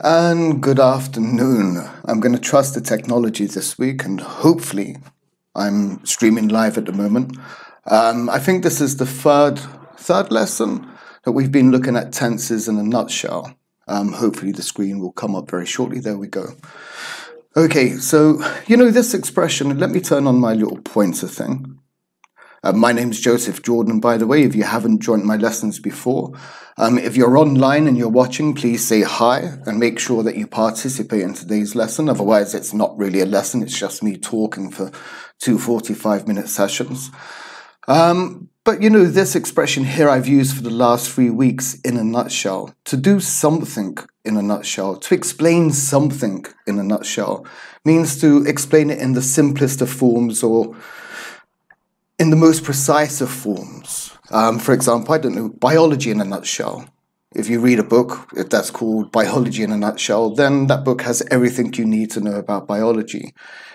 And good afternoon. I'm going to trust the technology this week, and hopefully I'm streaming live at the moment. I think this is the third lesson that we've been looking at tenses in a nutshell. Hopefully the screen will come up very shortly. There we go. Okay, so this expression, let me turn on my little pointer thing. My name's Joseph Jordan, by the way, if you haven't joined my lessons before. If you're online and you're watching, please say hi and make sure that you participate in today's lesson. Otherwise, it's not really a lesson. It's just me talking for two 45-minute sessions. But this expression here I've used for the last 3 weeks in a nutshell. To do something in a nutshell, to explain something in a nutshell, means to explain it in the simplest of forms or in the most precise of forms. For example, biology in a nutshell. If you read a book that's called Biology in a Nutshell, then that book has everything you need to know about biology.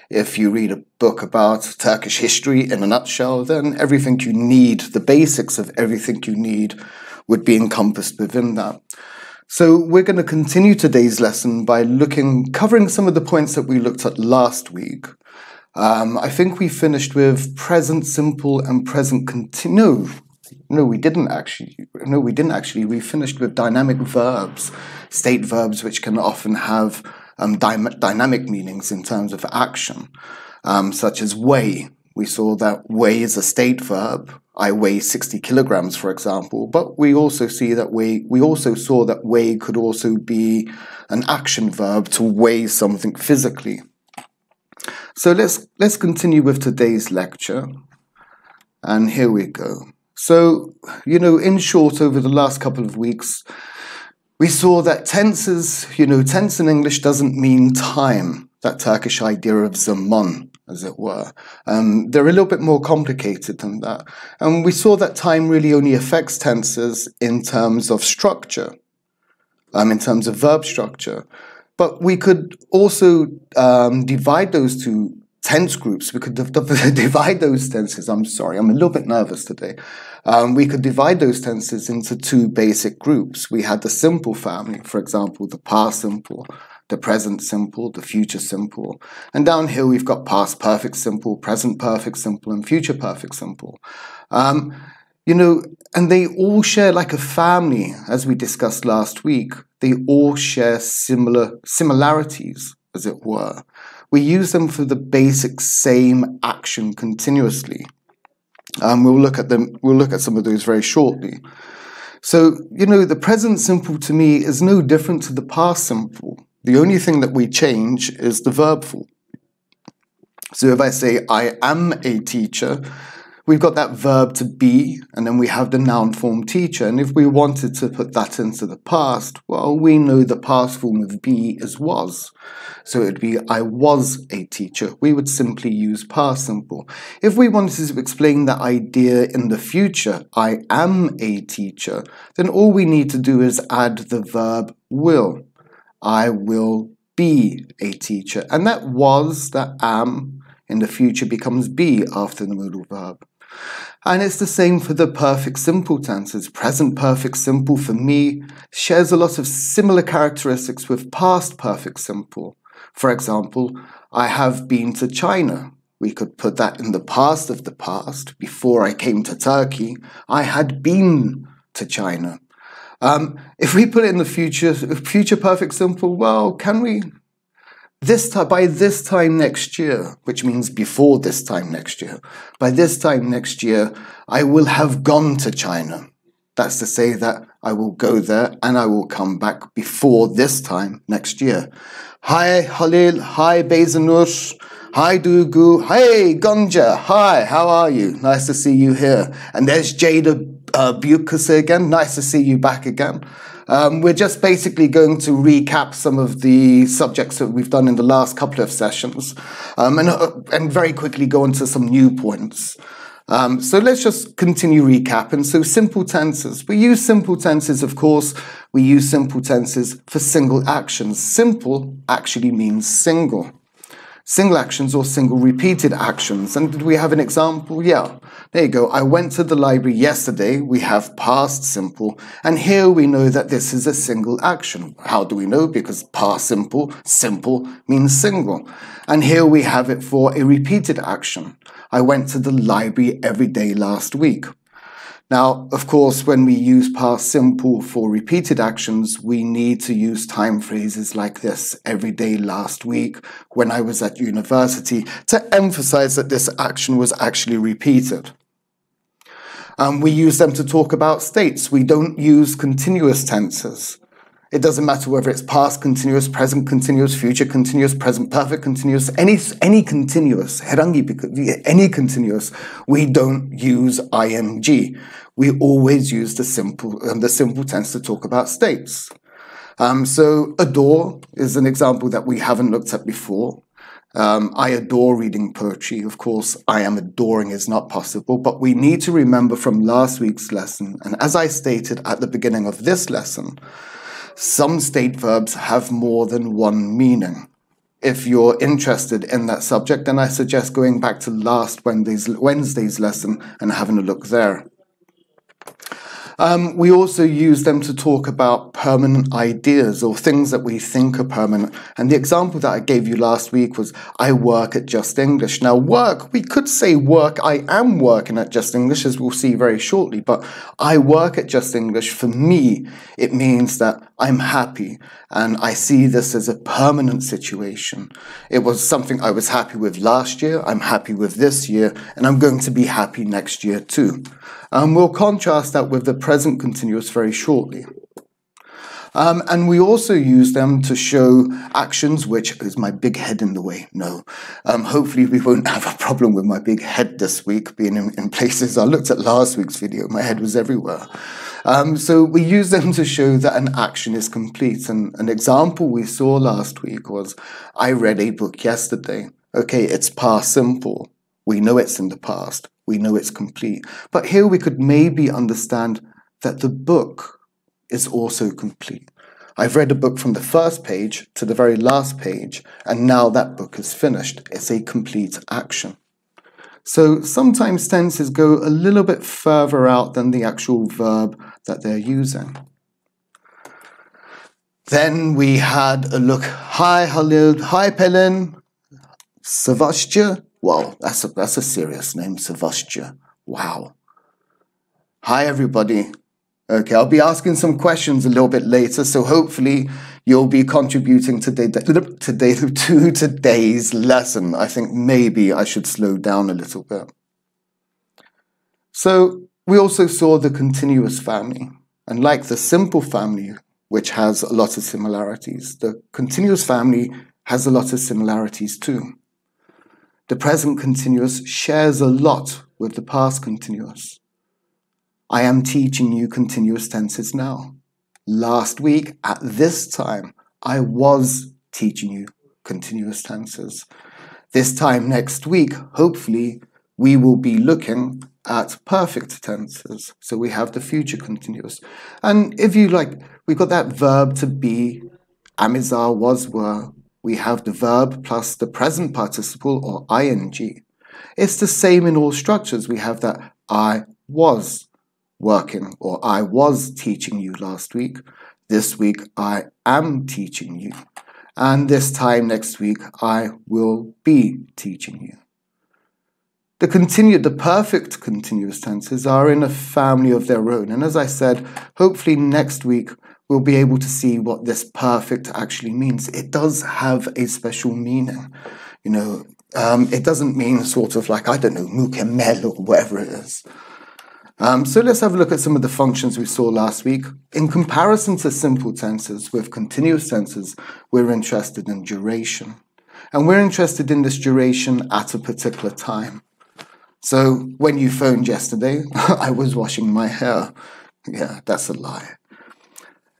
If you read a book about Turkish history in a nutshell, then everything you need, the basics of everything you need, would be encompassed within that. So we're going to continue today's lesson by covering some of the points that we looked at last week. I think we finished with present simple and present continuous. No, we didn't actually. We finished with dynamic verbs, state verbs, which can often have dynamic meanings in terms of action, such as weigh. We saw that weigh is a state verb. I weigh 60 kilograms, for example. But we also saw that weigh could also be an action verb, to weigh something physically. So let's continue with today's lecture. And here we go. So, in short, over the last couple of weeks, we saw that tenses, tense in English doesn't mean time, that Turkish idea of zaman, as it were. They're a little bit more complicated than that. And we saw that time really only affects tenses in terms of structure, in terms of verb structure. But we could also divide those two tense groups. We could divide those tenses. I'm sorry, I'm a little bit nervous today. We could divide those tenses into two basic groups. We had the simple family, for example, the past simple, the present simple, the future simple. And down here we've got past perfect simple, present perfect simple, and future perfect simple. And they all share, like a family, as we discussed last week, they all share similarities, as it were. We use them for the basic same action continuously. We'll look at some of those very shortly. So, the present simple to me is no different to the past simple. The only thing that we change is the verb form. So if I say, I am a teacher, we've got that verb to be, and then we have the noun form teacher. And if we wanted to put that into the past, well, we know the past form of be is was. So it would be, I was a teacher. We would simply use past simple. If we wanted to explain that idea in the future, I am a teacher, then all we need to do is add the verb will. I will be a teacher. And that was, that am, in the future becomes be after the modal verb. And it's the same for the perfect simple tenses. Present perfect simple, for me, shares a lot of similar characteristics with past perfect simple. For example, I have been to China. We could put that in the past of the past. Before I came to Turkey, I had been to China. If we put it in the future perfect simple, well, can we? By this time next year, which means before this time next year, by this time next year, I will have gone to China. That's to say that I will go there and I will come back before this time next year. Hi Halil, hi Beyzanur, hi Dugu, hey Gonja, hi, how are you? Nice to see you here. And there's Jada Bukase again, nice to see you back again. We're just basically going to recap some of the subjects that we've done in the last couple of sessions and very quickly go into some new points. So let's just continue recapping. So simple tenses. We use simple tenses, of course. We use simple tenses for single actions. Simple actually means single. single actions or single repeated actions. And did we have an example? Yeah, there you go. I went to the library yesterday. We have past simple. And here we know that this is a single action. How do we know? Because past simple, simple means single. And here we have it for a repeated action. I went to the library every day last week. Now, of course, when we use past simple for repeated actions, we need to use time phrases like this: every day last week, when I was at university, to emphasize that this action was actually repeated. We use them to talk about states. We don't use continuous tenses. It doesn't matter whether it's past continuous, present continuous, future continuous, present perfect continuous, any continuous, any continuous, we don't use ing. We always use the simple tense to talk about states. So adore is an example that we haven't looked at before. I adore reading poetry. Of course, I am adoring is not possible, but we need to remember from last week's lesson, and as I stated at the beginning of this lesson, some state verbs have more than one meaning. If you're interested in that subject, then I suggest going back to last Wednesday's lesson and having a look there. We also use them to talk about permanent ideas or things that we think are permanent. And the example that I gave you last week was, I work at Justenglish. Now, work, we could say work, I am working at Justenglish, as we'll see very shortly, but I work at Justenglish, for me, it means that I'm happy and I see this as a permanent situation. It was something I was happy with last year, I'm happy with this year, and I'm going to be happy next year too. We'll contrast that with the present continuous very shortly. And we also use them to show actions, which is my big head in the way. No. Hopefully we won't have a problem with my big head this week, being in places. I looked at last week's video, my head was everywhere. So we use them to show that an action is complete. And an example we saw last week was, I read a book yesterday. Okay, it's past simple. We know it's in the past. We know it's complete. But here we could maybe understand that the book is also complete. I've read a book from the first page to the very last page, and now that book is finished. It's a complete action. So sometimes tenses go a little bit further out than the actual verb that they're using. Then we had a look. Hi, Halil. Hi, Pelin. Savastya. Wow, that's a serious name, Savastya. Wow. Hi, everybody. Okay, I'll be asking some questions a little bit later, so hopefully you'll be contributing to today's lesson. I think maybe I should slow down a little bit. So we also saw the continuous family, and like the simple family, which has a lot of similarities, the continuous family has a lot of similarities too. The present continuous shares a lot with the past continuous. I am teaching you continuous tenses now. Last week, at this time, I was teaching you continuous tenses. This time next week, hopefully, we will be looking at perfect tenses. So we have the future continuous. And if you like, we've got that verb to be, am, is, are, was, were. We have the verb plus the present participle or ing. It's the same in all structures. We have that I was working or I was teaching you last week. This week I am teaching you. And this time next week I will be teaching you. The perfect continuous tenses are in a family of their own. And as I said, hopefully next week we'll be able to see what this perfect actually means. It does have a special meaning. You know, it doesn't mean sort of like, I don't know, mukemmel or whatever it is. So let's have a look at some of the functions we saw last week. In comparison to simple tenses with continuous tenses, we're interested in duration. And we're interested in this duration at a particular time. So when you phoned yesterday, I was washing my hair. Yeah, that's a lie.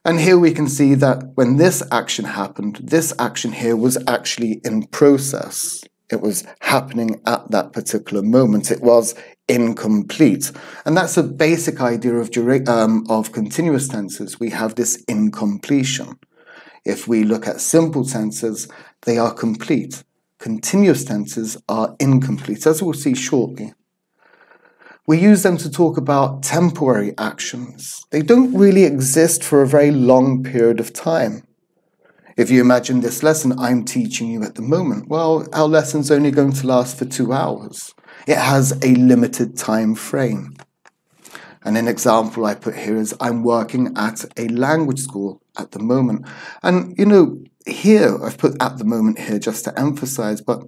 And here we can see that when this action happened, this action here was actually in process. It was happening at that particular moment. It was incomplete. And that's a basic idea of continuous tenses. We have this incompletion. If we look at simple tenses, they are complete. continuous tenses are incomplete, as we'll see shortly. We use them to talk about temporary actions. They don't really exist for a very long period of time. If you imagine this lesson I'm teaching you at the moment, well, our lesson's only going to last for 2 hours. It has a limited time frame. And an example I put here is I'm working at a language school at the moment. And, here, I've put at the moment here just to emphasize, but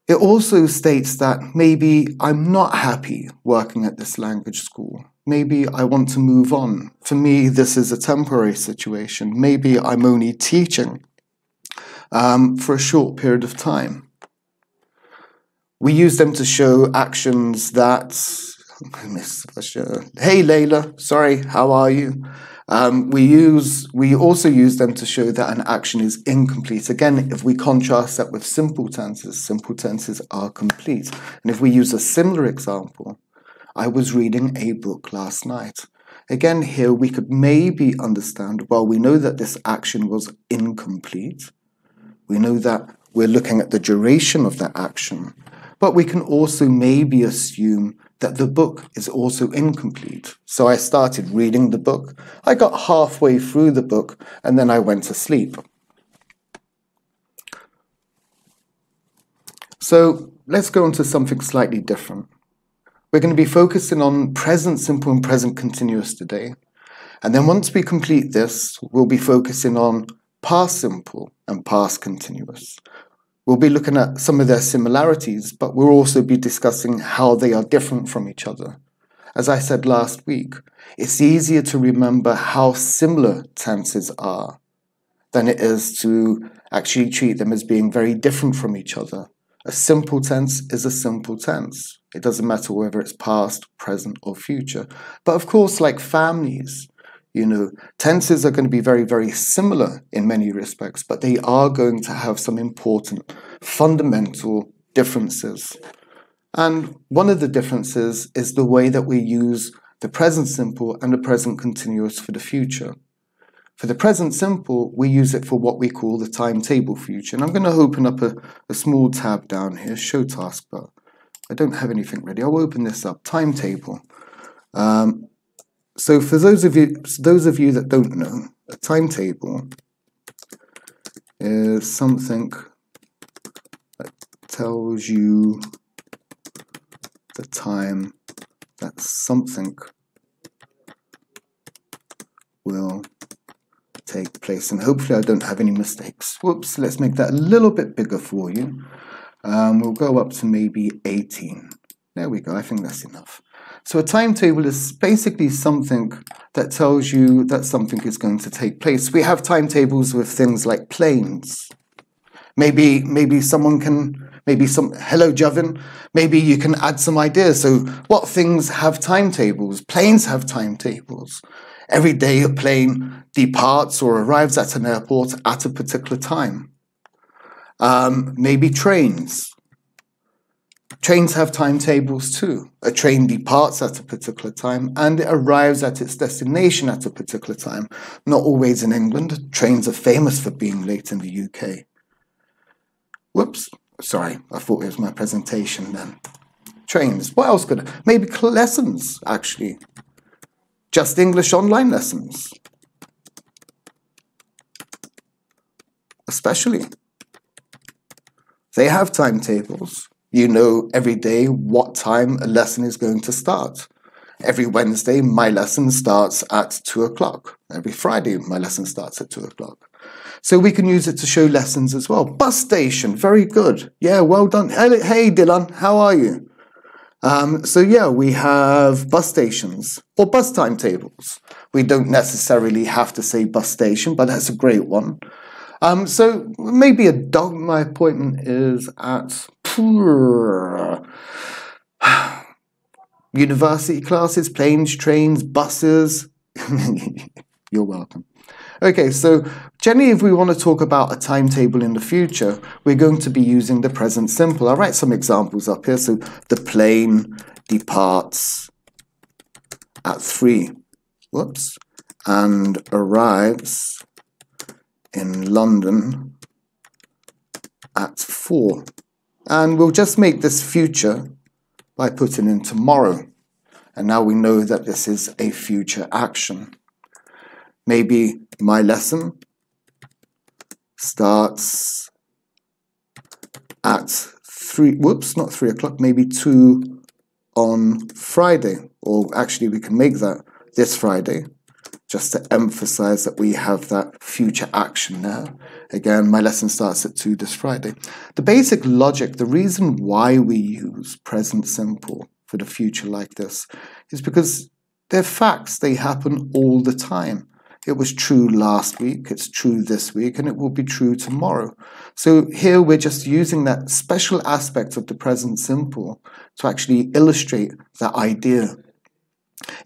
it also states that maybe I'm not happy working at this language school. Maybe I want to move on. For me, this is a temporary situation. Maybe I'm only teaching for a short period of time. We use them to show actions that... Hey Layla, sorry, how are you? We also use them to show that an action is incomplete. Again, if we contrast that with simple tenses are complete. And if we use a similar example, I was reading a book last night. Again, here we could maybe understand, well, we know that this action was incomplete. We know that we're looking at the duration of that action. But we can also maybe assume that the book is also incomplete. So I started reading the book. I got halfway through the book and then I went to sleep. So let's go on to something slightly different. We're going to be focusing on present simple and present continuous today. And then once we complete this, we'll be focusing on past simple and past continuous. We'll be looking at some of their similarities, but we'll also be discussing how they are different from each other. As I said last week, it's easier to remember how similar tenses are than it is to actually treat them as being very different from each other. A simple tense is a simple tense. It doesn't matter whether it's past, present, or future. But of course, like families, tenses are going to be very, very similar in many respects, but they are going to have some important fundamental differences. And one of the differences is the way that we use the present simple and the present continuous for the future. For the present simple, we use it for what we call the timetable future. And I'm going to open up a small tab down here, show taskbar. I don't have anything ready. I'll open this up, timetable. So for those of you that don't know, a timetable is something that tells you the time that something will take place. And hopefully I don't have any mistakes. Whoops, let's make that a little bit bigger for you. We'll go up to maybe 18. There we go, I think that's enough. So a timetable is basically something that tells you that something is going to take place. We have timetables with things like planes. Maybe hello Javin, maybe you can add some ideas. So what things have timetables? Planes have timetables. Every day a plane departs or arrives at an airport at a particular time. Maybe trains. Trains have timetables too. A train departs at a particular time and it arrives at its destination at a particular time. Not always in England. Trains are famous for being late in the UK. Whoops, sorry, I thought it was my presentation then. Trains, what else could I? Maybe lessons, actually. Justenglish online lessons. Especially. They have timetables. You know every day what time a lesson is going to start. Every Wednesday, my lesson starts at 2 o'clock. Every Friday, my lesson starts at 2 o'clock. So we can use it to show lessons as well. Bus station, very good. Yeah, well done. Hey Dylan, how are you? So yeah, we have bus stations or bus timetables. We don't necessarily have to say bus station, but that's a great one. So maybe a dog, my appointment is at university classes, planes, trains, buses. You're welcome. Okay, so generally if we want to talk about a timetable in the future, we're going to be using the present simple. I'll write some examples up here. So the plane departs at 3, and arrives in London at 4. And we'll just make this future by putting in tomorrow. And now we know that this is a future action. Maybe my lesson starts at 3, whoops, not 3 o'clock, maybe 2 on Friday. Or actually we can make that this Friday, just to emphasize that we have that future action there. Again, my lesson starts at 2 this Friday. The basic logic, the reason why we use present simple for the future like this is because they're facts. They happen all the time. It was true last week, it's true this week, and it will be true tomorrow. So here we're just using that special aspect of the present simple to actually illustrate that idea.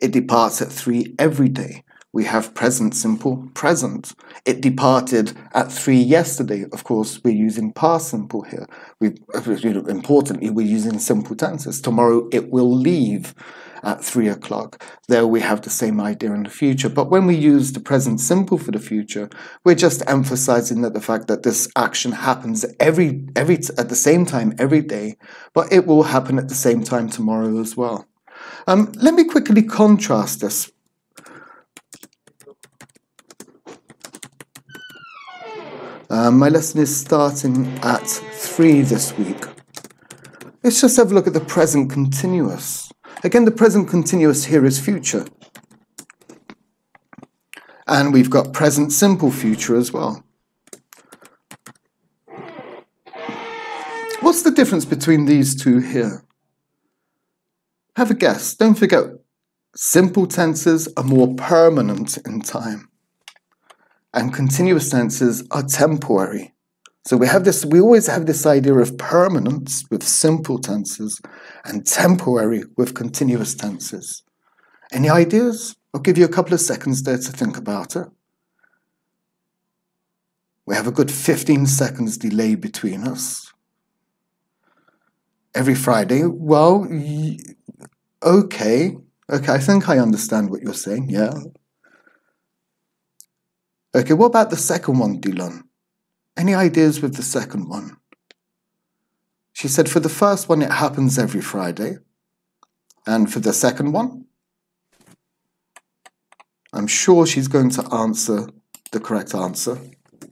It departs at 3 every day. We have present simple, present. It departed at 3 yesterday. Of course, we're using past simple here. Importantly, we're using simple tenses. Tomorrow, it will leave at 3 o'clock. There we have the same idea in the future. But when we use the present simple for the future, we're just emphasizing that the fact that this action happens at the same time every day, but it will happen at the same time tomorrow as well. Let me quickly contrast this. My lesson is starting at 3 this week. Let's just have a look at the present continuous. Again, the present continuous here is future. And we've got present simple future as well. What's the difference between these two here? Have a guess. Don't forget, simple tenses are more permanent in time. And continuous tenses are temporary. So we always have this idea of permanence with simple tenses and temporary with continuous tenses. Any ideas? I'll give you a couple of seconds there to think about it. We have a good 15 seconds delay between us. Every Friday, well, okay, I think I understand what you're saying, yeah. Okay, what about the second one, Dylan? Any ideas with the second one? She said for the first one, it happens every Friday. And for the second one, I'm sure she's going to answer the correct answer,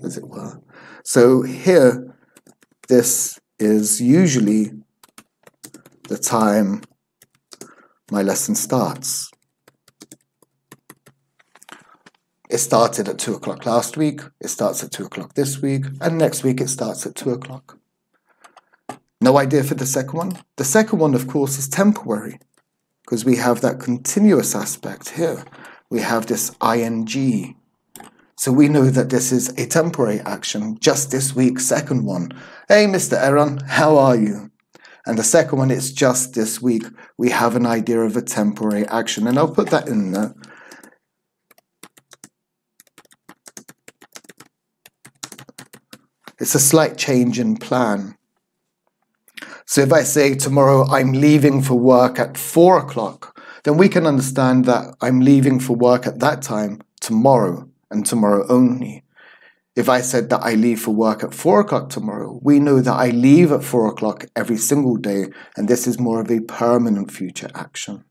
as it were. So here, this is usually the time my lesson starts. It started at 2 o'clock last week, it starts at 2 o'clock this week, and next week it starts at 2 o'clock. No idea for the second one? The second one, of course, is temporary, because we have that continuous aspect here. We have this ing. So we know that this is a temporary action, just this week, second one. Hey, Mr. Aaron, how are you? And the second one, it's just this week. We have an idea of a temporary action, and I'll put that in there. It's a slight change in plan. So if I say tomorrow I'm leaving for work at 4 o'clock, then we can understand that I'm leaving for work at that time tomorrow and tomorrow only. If I said that I leave for work at 4 o'clock tomorrow, we know that I leave at 4 o'clock every single day, and this is more of a permanent future action.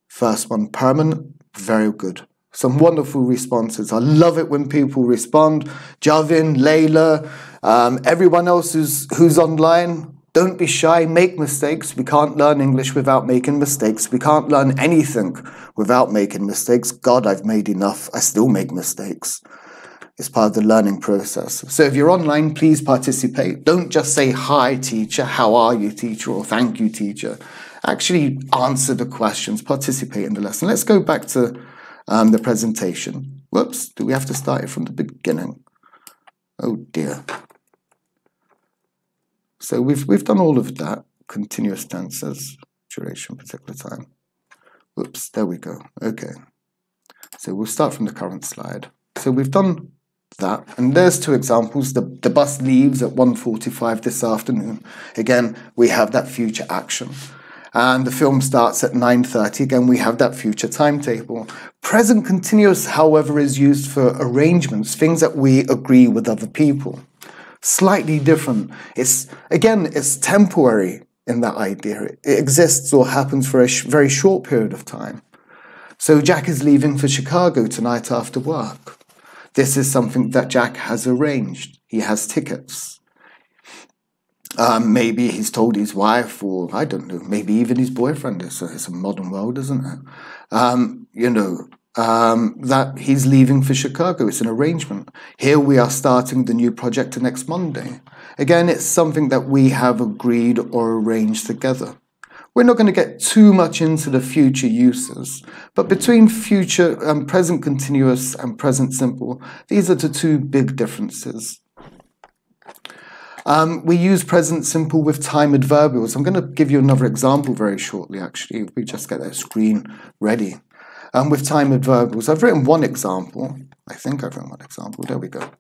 First one, permanent, very good. Some wonderful responses. I love it when people respond. Javin, Layla, everyone else who's online, don't be shy, make mistakes. We can't learn English without making mistakes. We can't learn anything without making mistakes. God, I've made enough. I still make mistakes. It's part of the learning process. So if you're online, please participate. Don't just say, hi, teacher, how are you, teacher, or thank you, teacher. Actually answer the questions, participate in the lesson. Let's go back to the presentation. Whoops, do we have to start it from the beginning? Oh dear. So we've done all of that. Continuous tenses, duration, particular time. Whoops, there we go. Okay. So we'll start from the current slide. So we've done that, and there's two examples. The bus leaves at 1:45 this afternoon. Again, we have that future action. And the film starts at 9:30. Again, we have that future timetable. Present continuous, however, is used for arrangements, things that we agree with other people. slightly different. It's temporary in that idea. It exists or happens for a very short period of time. So Jack is leaving for Chicago tonight after work. This is something that Jack has arranged. He has tickets. Maybe he's told his wife, or I don't know, maybe even his boyfriend. It's a modern world, isn't it? That he's leaving for Chicago. It's an arrangement. Here we are starting the new project next Monday. Again, it's something that we have agreed or arranged together. We're not going to get too much into the future uses, but between future present continuous and present simple, these are the two big differences. We use present simple with time adverbials. I'm going to give you another example very shortly, actually. If we just get that screen ready. With time adverbials, I've written one example. I think I've written one example. There we go.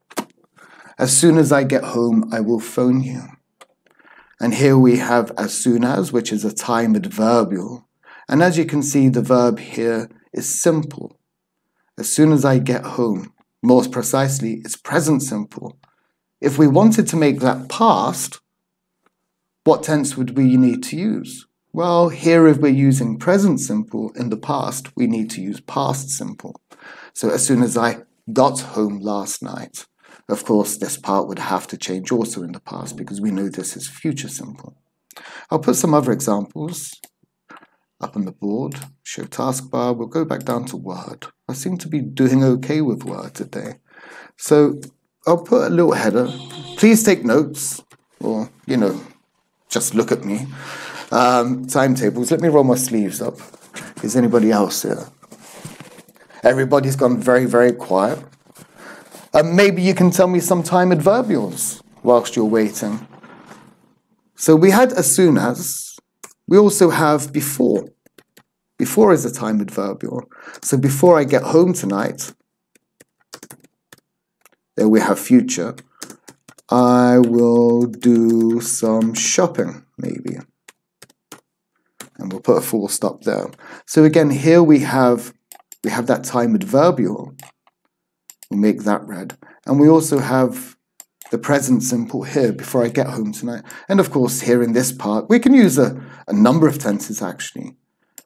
As soon as I get home, I will phone you. And here we have as soon as, which is a time adverbial. And as you can see, the verb here is simple. As soon as I get home, more precisely, it's present simple. If we wanted to make that past, what tense would we need to use? Well, here if we're using present simple in the past, we need to use past simple. So as soon as I got home last night, of course, this part would have to change also in the past because we know this is future simple. I'll put some other examples up on the board. Show taskbar. We'll go back down to Word. I seem to be doing okay with Word today. So I'll put a little header. Please take notes or, just look at me. Timetables. Let me roll my sleeves up. Is anybody else here? Everybody's gone very, very quiet. Maybe you can tell me some time adverbials whilst you're waiting. So we had as soon as. We also have before. Before is a time adverbial. So before I get home tonight, there we have future. I will do some shopping, maybe. And we'll put a full stop there. So again, here we have that time adverbial. We'll make that red. And we also have the present simple here, before I get home tonight. And of course, here in this part, we can use a number of tenses actually.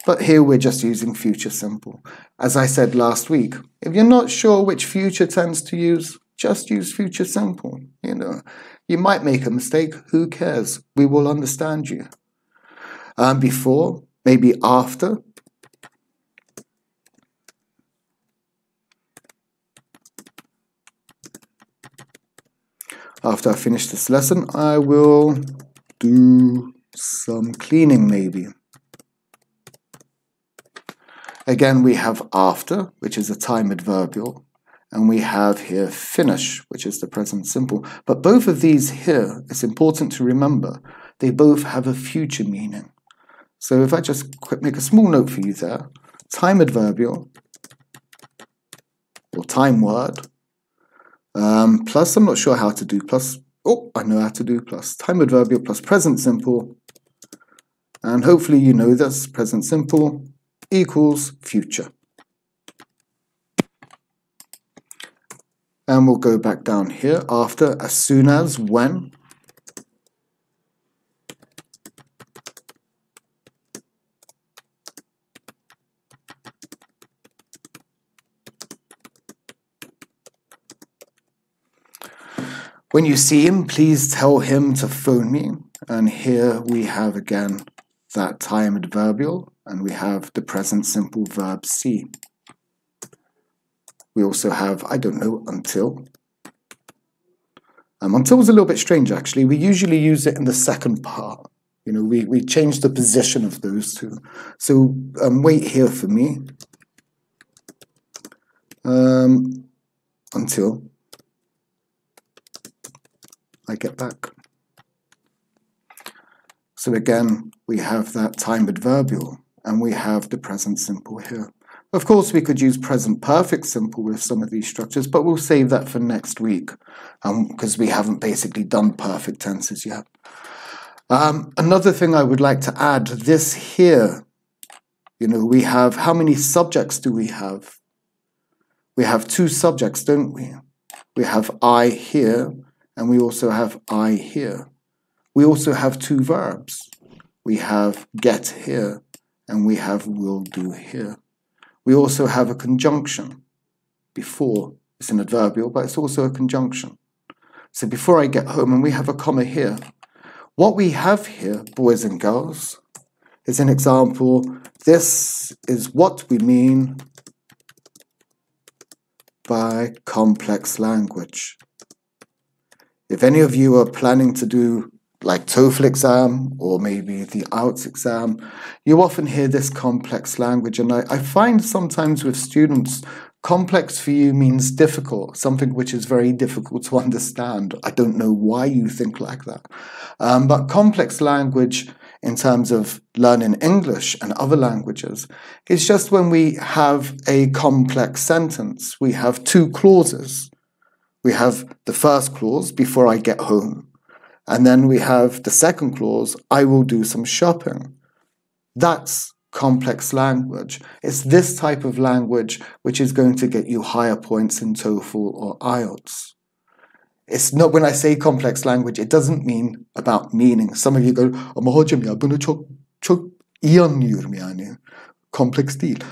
But here we're just using future simple. As I said last week, if you're not sure which future tense to use, just use future simple. You might make a mistake. Who cares? We will understand you. Before, maybe after. After I finish this lesson, I will do some cleaning maybe. Again, we have after, which is a time adverbial, and we have here finish, which is the present simple. But both of these here, it's important to remember, they both have a future meaning. So if I just make a small note for you there, time adverbial, or time word, plus, I'm not sure how to do plus. Oh, I know how to do plus. Time adverbial plus present simple. And hopefully you know this. Present simple equals future. And we'll go back down here. After, as soon as, when. When you see him, please tell him to phone me. And here we have again that time adverbial, and we have the present simple verb see. We also have, I don't know, until. Until is a little bit strange actually. We usually use it in the second part. We change the position of those two. So wait here for me. Until I get back. So again, we have that time adverbial, and we have the present simple here. Of course, we could use present perfect simple with some of these structures, but we'll save that for next week, because we haven't basically done perfect tenses yet. Another thing I would like to add, this here, we have, how many subjects do we have? We have two subjects, don't we? We have I here, and we also have I here. We also have two verbs. We have get here, and we have will do here. We also have a conjunction before. It's an adverbial, but it's also a conjunction. So before I get home, and we have a comma here. What we have here, boys and girls, is an example. This is what we mean by complex language. If any of you are planning to do like TOEFL exam or maybe the IELTS exam, you often hear this complex language. And I find sometimes with students, complex for you means difficult, something which is very difficult to understand. I don't know why you think like that. But complex language in terms of learning English and other languages is just when we have a complex sentence. We have two clauses. We have the first clause, before I get home. And then we have the second clause, I will do some shopping. That's complex language. It's this type of language which is going to get you higher points in TOEFL or IELTS. It's not, when I say complex language, it doesn't mean about meaning. Some of you go, ama hocam ya bunu çok iyi anlıyorum yani. Complex değil.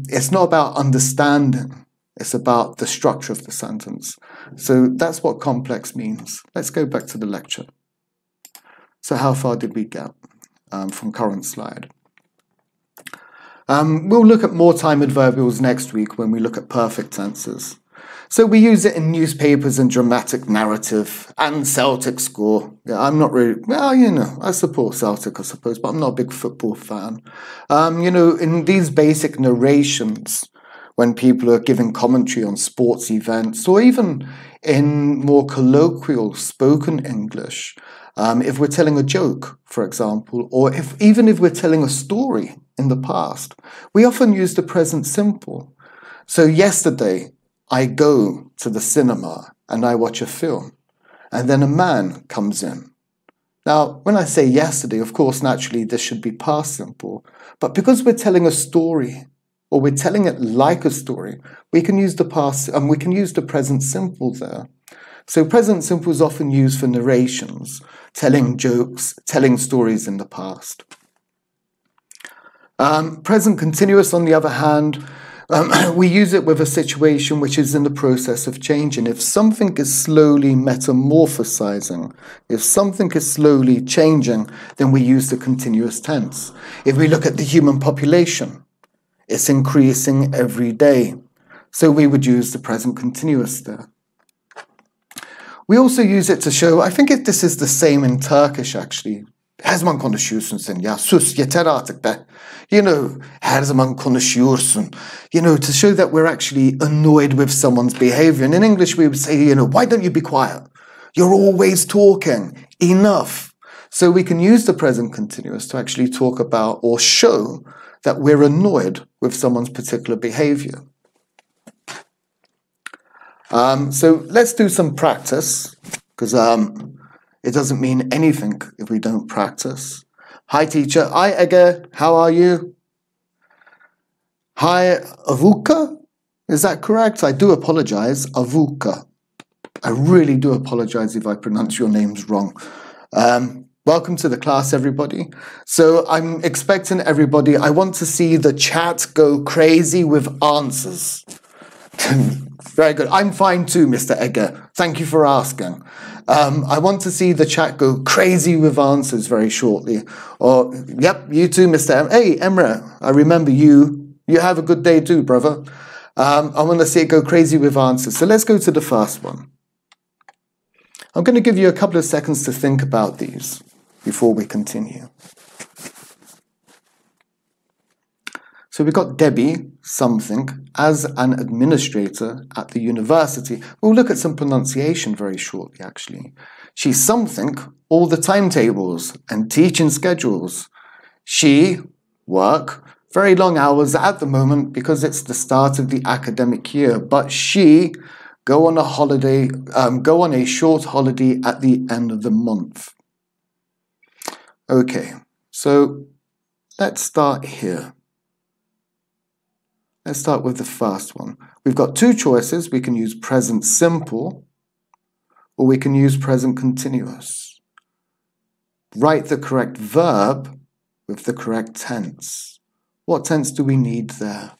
It's not about understanding. It's about the structure of the sentence. So that's what complex means. Let's go back to the lecture. So how far did we get from current slide? We'll look at more time adverbials next week when we look at perfect tenses. So we use it in newspapers and dramatic narrative and Celtic score. Yeah, I'm not really, well, you know, I support Celtic, I suppose, but I'm not a big football fan. You know, in these basic narrations, when people are giving commentary on sports events, or even in more colloquial spoken English, if we're telling a joke, for example, or even if we're telling a story in the past, we often use the present simple. So yesterday, I go to the cinema and I watch a film, and then a man comes in. Now, when I say yesterday, of course, naturally, this should be past simple, but because we're telling a story, or we're telling it like a story, we can use the past, and we can use the present simple there. So present simple is often used for narrations, telling jokes, telling stories in the past. Present continuous, on the other hand, we use it with a situation which is in the process of changing. If something is slowly metamorphosizing, if something is slowly changing, then we use the continuous tense. If we look at the human population, it's increasing every day. So we would use the present continuous there. We also use it to show, I think this is the same in Turkish actually. Her zaman konuşuyorsun sen ya, sus yeter artık be. You know, her zaman konuşuyorsun. You know, to show that we're actually annoyed with someone's behavior. And in English we would say, you know, why don't you be quiet? You're always talking. Enough. So we can use the present continuous to actually talk about or show that we're annoyed with someone's particular behavior. So let's do some practice, because it doesn't mean anything if we don't practice. Hi teacher. Hi Ege. How are you? Hi Avuka. Is that correct? I do apologize. Avuka. I really do apologize if I pronounce your names wrong. Welcome to the class, everybody. So I'm expecting everybody, I want to see the chat go crazy with answers. Very good. I'm fine too, Mr. Egger. Thank you for asking. I want to see the chat go crazy with answers very shortly. Or, yep, you too, Mr. Hey, Emre, I remember you. You have a good day too, brother. I want to see it go crazy with answers. So let's go to the first one. I'm going to give you a couple of seconds to think about these before we continue. So we've got Debbie something as an administrator at the university. We'll look at some pronunciation very shortly, actually. She's something all the timetables and teaching schedules. She work very long hours at the moment because it's the start of the academic year, but she go on a holiday, go on a short holiday at the end of the month. Okay, so let's start here. Let's start with the first one. We've got two choices. We can use present simple or we can use present continuous. Write the correct verb with the correct tense. What tense do we need there?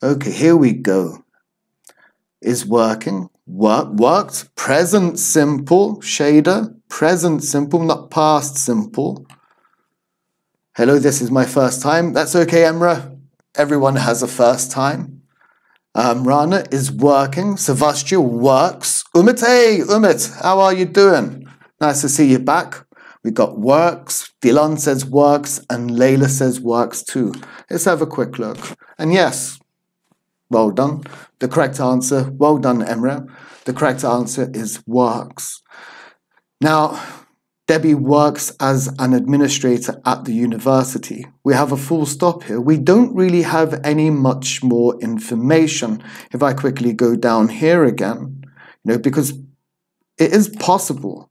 Okay, here we go. Is working, worked, present simple, shader, present simple, not past simple. Hello, this is my first time. That's okay, Emra. Everyone has a first time. Rana is working. Sevastya works. Umit, hey, Umit, how are you doing? Nice to see you back. We got works. Dilan says works, and Layla says works too. Let's have a quick look. And yes, well done. The correct answer, well done, Emra. The correct answer is works. Now, Debbie works as an administrator at the university. We have a full stop here. We don't really have any much more information. If I quickly go down here again, because it is possible.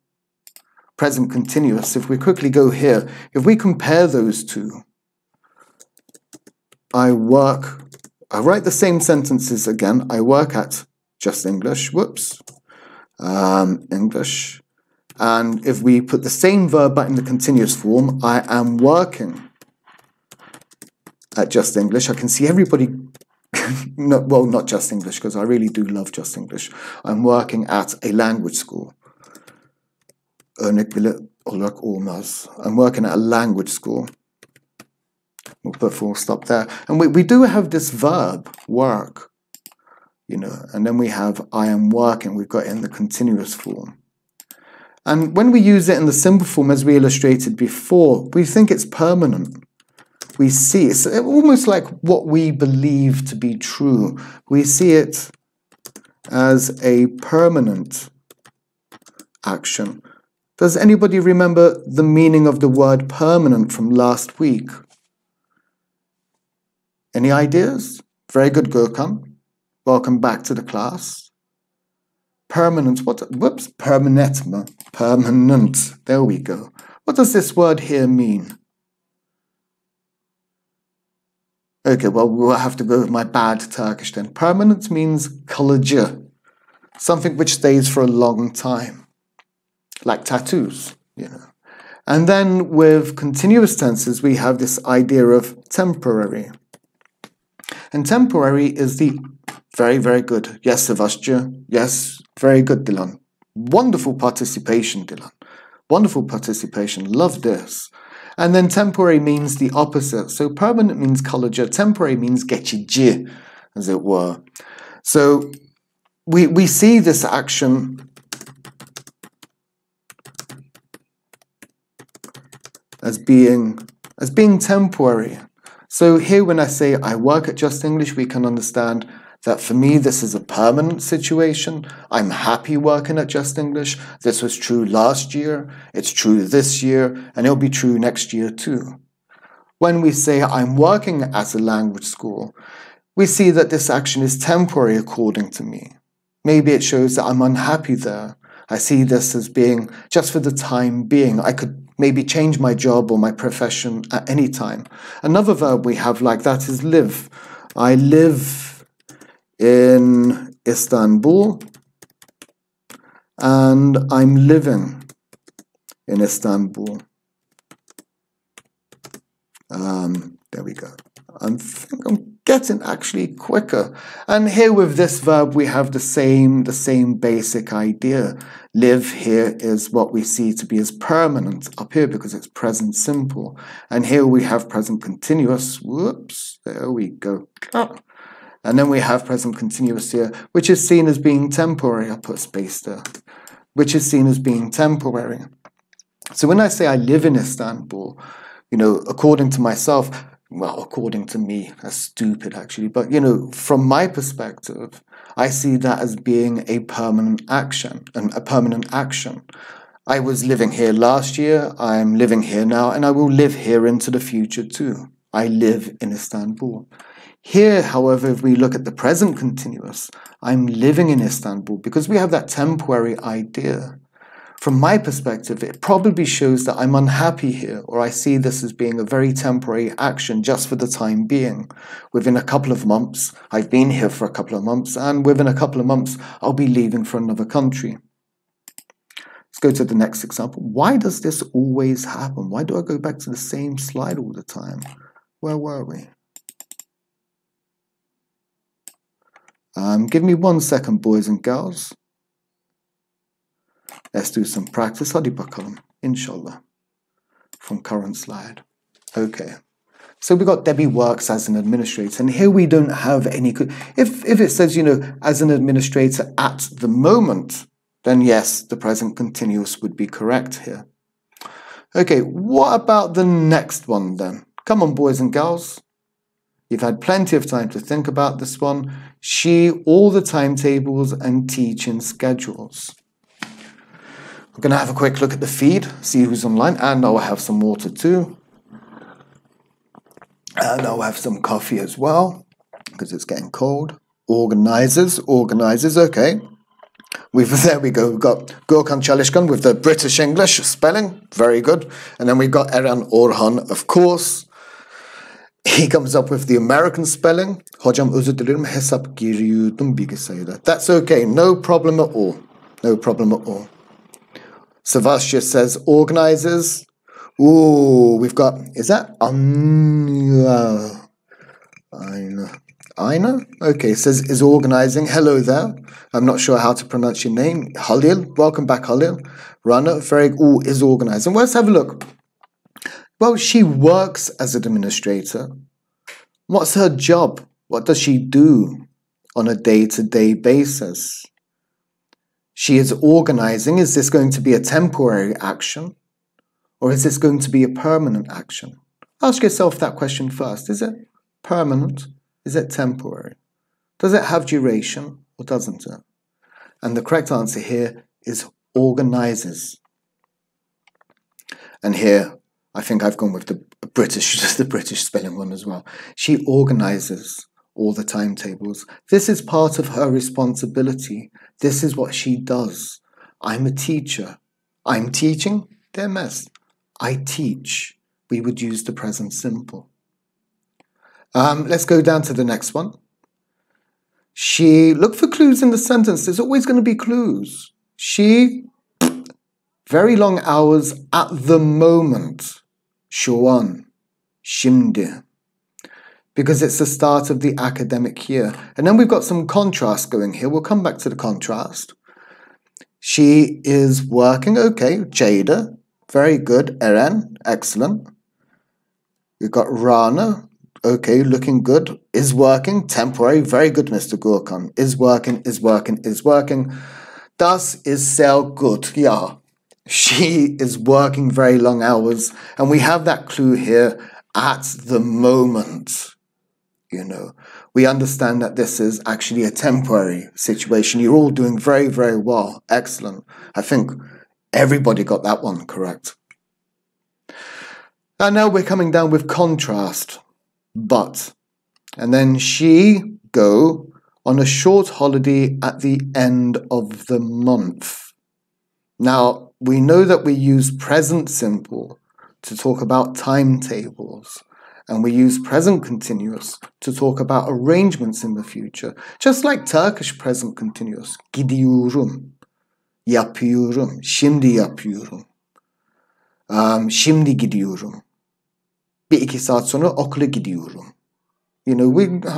Present continuous, if we quickly go here, if we compare those two, I write the same sentences again. I work at Justenglish, English. And if we put the same verb back in the continuous form, I am working at Justenglish. I can see everybody, not Justenglish, because I really do love Justenglish. I'm working at a language school. I'm working at a language school. We'll put full stop there. And we do have this verb, work, and then we have I am working. We've got it in the continuous form. And when we use it in the simple form, as we illustrated before, we think it's permanent. We see it's almost like what we believe to be true. We see it as a permanent action. Does anybody remember the meaning of the word permanent from last week? Any ideas? Very good, Gurkhan. Welcome back to the class. Permanent, permanent, there we go. What does this word here mean? Okay, well, we'll have to go with my bad Turkish then. Permanent means kalıcı, something which stays for a long time, like tattoos, And then with continuous tenses, we have this idea of temporary. And temporary is the very, very good. Yes, Sevastya. Yes, very good, Dilan. Wonderful participation, Dilan. Wonderful participation. Love this. And then temporary means the opposite. So permanent means kalıcı. Temporary means geçici, as it were. So we see this action as being temporary. So here when I say I work at Justenglish, we can understand that for me this is a permanent situation. I'm happy working at Justenglish. This was true last year, it's true this year, and it'll be true next year too. When we say I'm working at a language school, we see that this action is temporary according to me. Maybe it shows that I'm unhappy there. I see this as being just for the time being. I could maybe change my job or my profession at any time. Another verb we have like that is live. I live in Istanbul and I'm living in Istanbul. There we go. I think I'm getting actually quicker. And here with this verb, we have the same basic idea. Live here is what we see to be as permanent up here because it's present simple. And here we have present continuous. Whoops, there we go. And then we have present continuous here, which is seen as being temporary. I'll put a space there. Which is seen as being temporary. So when I say I live in Istanbul, according to myself, well, according to me, that's stupid actually, but from my perspective, I see that as being a permanent action, I was living here last year, I'm living here now, and I will live here into the future too. I live in Istanbul. Here, however, if we look at the present continuous, I'm living in Istanbul because we have that temporary idea. From my perspective, it probably shows that I'm unhappy here, or I see this as being a very temporary action just for the time being. Within a couple of months, I've been here for a couple of months, and within a couple of months, I'll be leaving for another country. go to the next example. Why does this always happen? Why do I go back to the same slide all the time? Where were we? Give me 1 second, boys and girls. Let's do some practice. Hadi bakalım. Inshallah. From current slide. Okay. So we got Debbie works as an administrator, and here we don't have any. If it says, you know, as an administrator at the moment, then yes, the present continuous would be correct here. Okay, what about the next one then? Come on, boys and girls. You've had plenty of time to think about this one. She, all the timetables and teaching schedules. We're going to have a quick look at the feed, see who's online, and I'll have some water too. And I'll have some coffee as well, because it's getting cold. Organizers, okay. There we go, we've got Gürkan Çalışkan with the British English spelling, very good. And then we've got Eren Orhan, of course. He comes up with the American spelling. Hocam özür dilerim, hesap giriyordum bilgisayarda. That's okay, no problem at all. No problem at all. Sebastian says organizers. Ooh, we've got, is that Aina? Okay, it says is organizing. Hello there. I'm not sure how to pronounce your name. Halil, welcome back, Halil. Rana, is organizing. Well, let's have a look. Well, she works as an administrator. What's her job? What does she do on a day-to-day basis? She is organizing. Is this going to be a temporary action? Or is this going to be a permanent action? Ask yourself that question first. Is it permanent? Is it temporary? Does it have duration or doesn't it? And the correct answer here is organizes. And here, I think I've gone with the British spelling one as well. She organizes all the timetables. This is part of her responsibility. This is what she does. I'm a teacher. I'm teaching. Dear miss, I teach. We would use the present simple. Let's go down to the next one. She, look for clues in the sentence. There's always going to be clues. She, very long hours at the moment. Şu an, şimdi. Because it's the start of the academic year. And then we've got some contrast going here. We'll come back to the contrast. She is working. Okay, Jada. Very good. Eren. Excellent. We've got Rana. Okay, looking good. Is working. Temporary. Very good, Mr. Gürkan. Is working, is working, is working. Das ist sehr gut. Ja. She is working very long hours. And we have that clue here, at the moment. You know, we understand that this is actually a temporary situation. You're all doing very, very well. Excellent. I think everybody got that one correct. And now we're coming down with contrast. But. And then she go on a short holiday at the end of the month. Now, we know that we use present simple to talk about timetables. And we use present continuous to talk about arrangements in the future. Just like Turkish present continuous. Gidiyorum. Yapıyorum. Şimdi yapıyorum. Şimdi gidiyorum. 1-2 saat sonra okula gidiyorum. You know,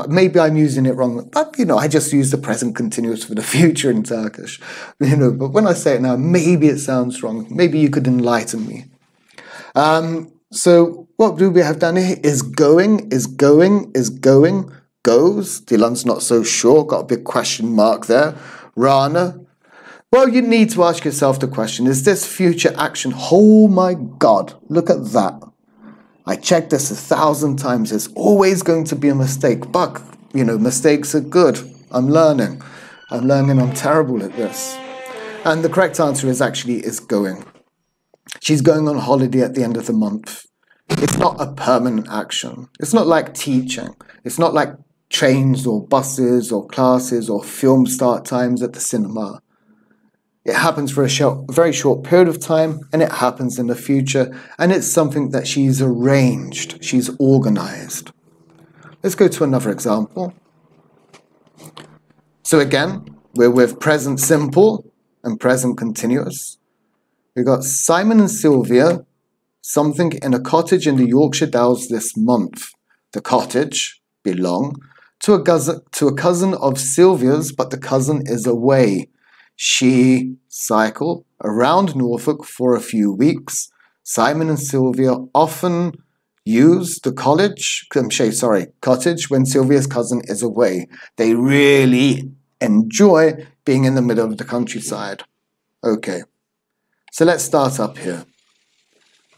maybe I'm using it wrong, but, you know, I just use the present continuous for the future in Turkish. You know, but when I say it now, maybe it sounds wrong. Maybe you could enlighten me. So what do we have down here? Is going, is going, is going, goes. Dilan's not so sure. Got a big question mark there. Rana. Well, you need to ask yourself the question, is this future action? Oh my God, look at that. I checked this 1,000 times. There's always going to be a mistake. But, you know, mistakes are good. I'm learning. I'm terrible at this. And the correct answer is actually is going. She's going on holiday at the end of the month. It's not a permanent action. It's not like teaching. It's not like trains or buses or classes or film start times at the cinema. It happens for a very short period of time, and it happens in the future, and it's something that she's arranged, she's organized. Let's go to another example. So again, we're with present simple and present continuous. We've got Simon and Sylvia, something in a cottage in the Yorkshire Dales this month. The cottage belong to a cousin of Sylvia's, but the cousin is away. She cycle around Norfolk for a few weeks. Simon and Sylvia often use the cottage when Sylvia's cousin is away. They really enjoy being in the middle of the countryside. Okay, so let's start up here.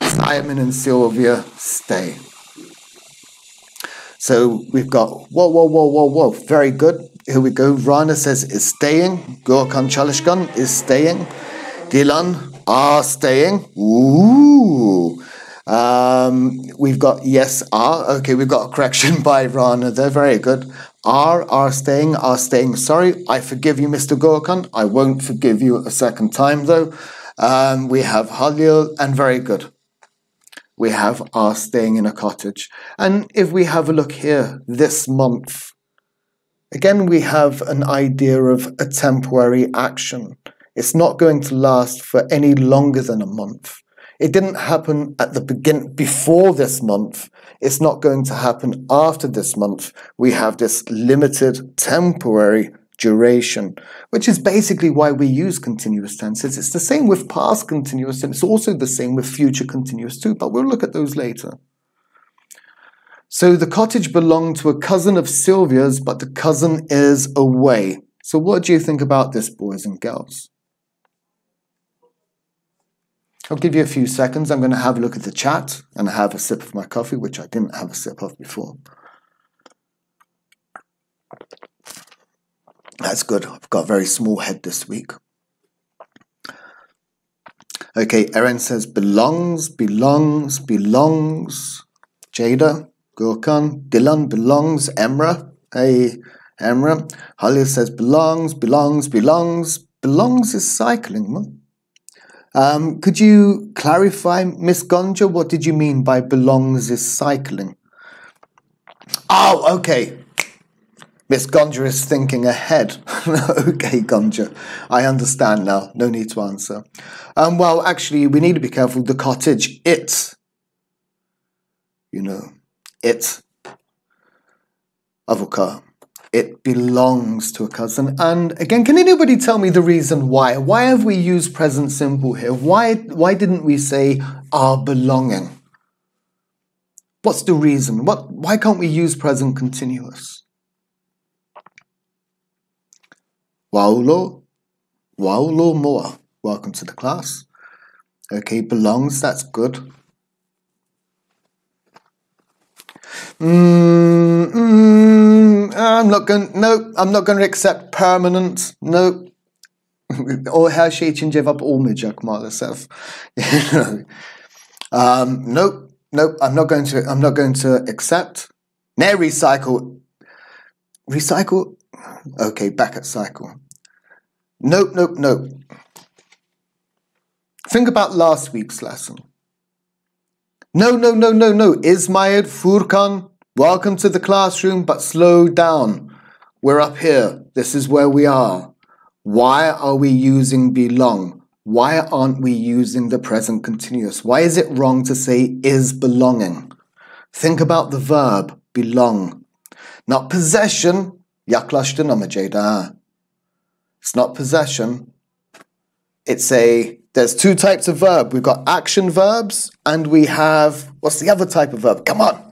Simon and Sylvia stay. So we've got whoa. Very good. Here we go. Rana says is staying. Gökhan Çalışkan is staying. Dilan are staying. Ooh. We've got yes are. Okay, we've got a correction by Rana there. Very good. Are staying. Sorry, I forgive you, Mr. Gökhan. I won't forgive you a second time though. We have Halil and very good. We have are staying in a cottage. And if we have a look here, this month, again, we have an idea of a temporary action. It's not going to last for any longer than a month. It didn't happen at the beginning, before this month. It's not going to happen after this month. We have this limited temporary duration, which is basically why we use continuous tenses. It's the same with past continuous tense. It's also the same with future continuous too, but we'll look at those later. So the cottage belonged to a cousin of Sylvia's, but the cousin is away. So what do you think about this, boys and girls? I'll give you a few seconds. I'm going to have a look at the chat and have a sip of my coffee, which I didn't have a sip of before. That's good. I've got a very small head this week. Okay, Eren says belongs. Jada, Gökhan, Dilan belongs. Emra, hey, Emra. Halil says belongs. Belongs is cycling, man. Could you clarify, Miss Gonja, what did you mean by belongs is cycling? Oh, okay. Miss Gonja is thinking ahead. Okay, Gonja. I understand now. No need to answer. Well, actually, we need to be careful. The cottage, it. Avukar. It belongs to a cousin. And again, can anybody tell me the reason why? Why have we used present simple here? Why didn't we say are belonging? What's the reason? Why can't we use present continuous? Waulo Moa. Welcome to the class. Okay, belongs, that's good. I'm not going to accept permanent. No. O her şey için cevap olmayacak maalesef. Nope, I'm not going to accept. Ne recycle? Recycle? Okay, back at cycle. Nope. Think about last week's lesson. No. Ismail, Furkan, welcome to the classroom, but slow down. We're up here. This is where we are. Why are we using belong? Why aren't we using the present continuous? Why is it wrong to say is belonging? Think about the verb belong. Not possession. Yaklaştın ama Ceyda. It's not possession. There's two types of verb. We've got action verbs and we have, what's the other type of verb? Come on.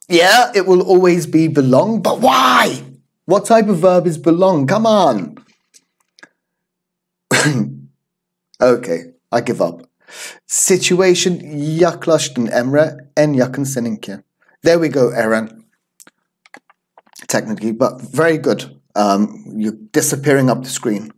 Yeah, it will always be belong, but why? What type of verb is belong? Come on. Okay, I give up. Situation, yaklaştın Emre, en yakın seninki. There we go, Eren. Technically, but very good. You're disappearing up the screen.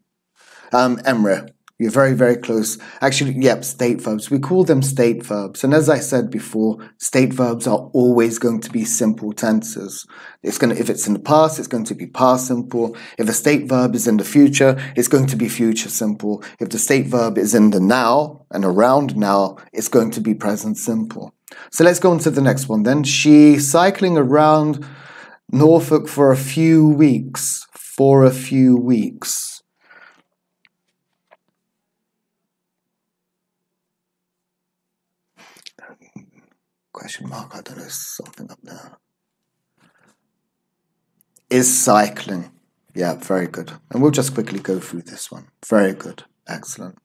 Emre, you're very, very close. Actually, yep, state verbs. We call them state verbs. And as I said before, state verbs are always going to be simple tenses. If it's in the past, it's going to be past simple. If a state verb is in the future, it's going to be future simple. If the state verb is in the now and around now, it's going to be present simple. So let's go on to the next one then. She's cycling around Norfolk for a few weeks. question mark, I don't know, something up there. Is cycling. Yeah, very good. And we'll just quickly go through this one. Very good. Excellent.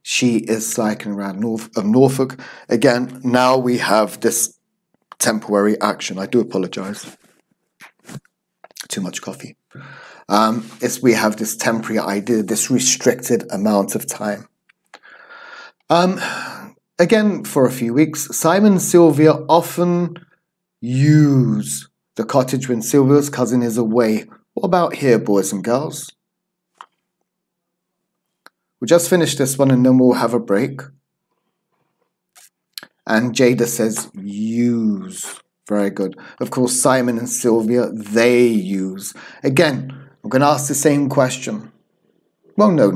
She is cycling around Norfolk. Again, now we have this temporary action. I do apologize. Too much coffee. We have this temporary idea, this restricted amount of time. Again, for a few weeks, Simon and Sylvia often use the cottage when Sylvia's cousin is away. What about here, boys and girls? We'll just finish this one and then we'll have a break. And Jada says use. Very good. Of course, Simon and Sylvia, they use. Again, I'm going to ask the same question. Well, no.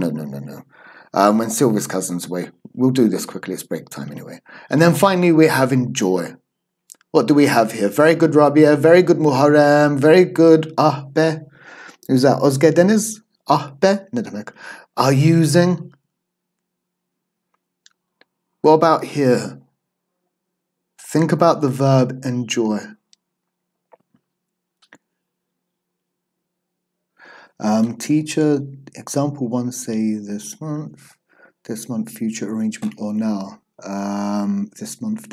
When Sylvia's cousin's away. We'll do this quickly. It's break time anyway. And then finally, we have enjoy. What do we have here? Very good, Rabia. Very good, Muharrem. Very good, ah be. Who's that? Özge Deniz? Ah be? Ne demek? Are using. What about here? Think about the verb enjoy. Teacher, example 1, say this month, future arrangement, or now. This month.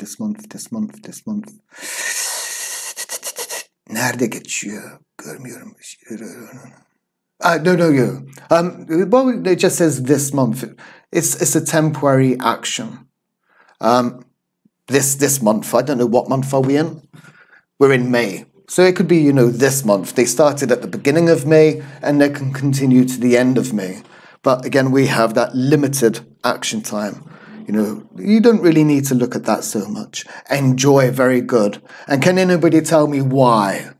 Nerede geçiyor? Görmüyorum. No. Well, it just says this month. It's a temporary action. This month, I don't know what month are we in. We're in May. So it could be, this month. They started at the beginning of May and they can continue to the end of May. But again, we have that limited action time. You don't really need to look at that so much. Enjoy, very good. And can anybody tell me why?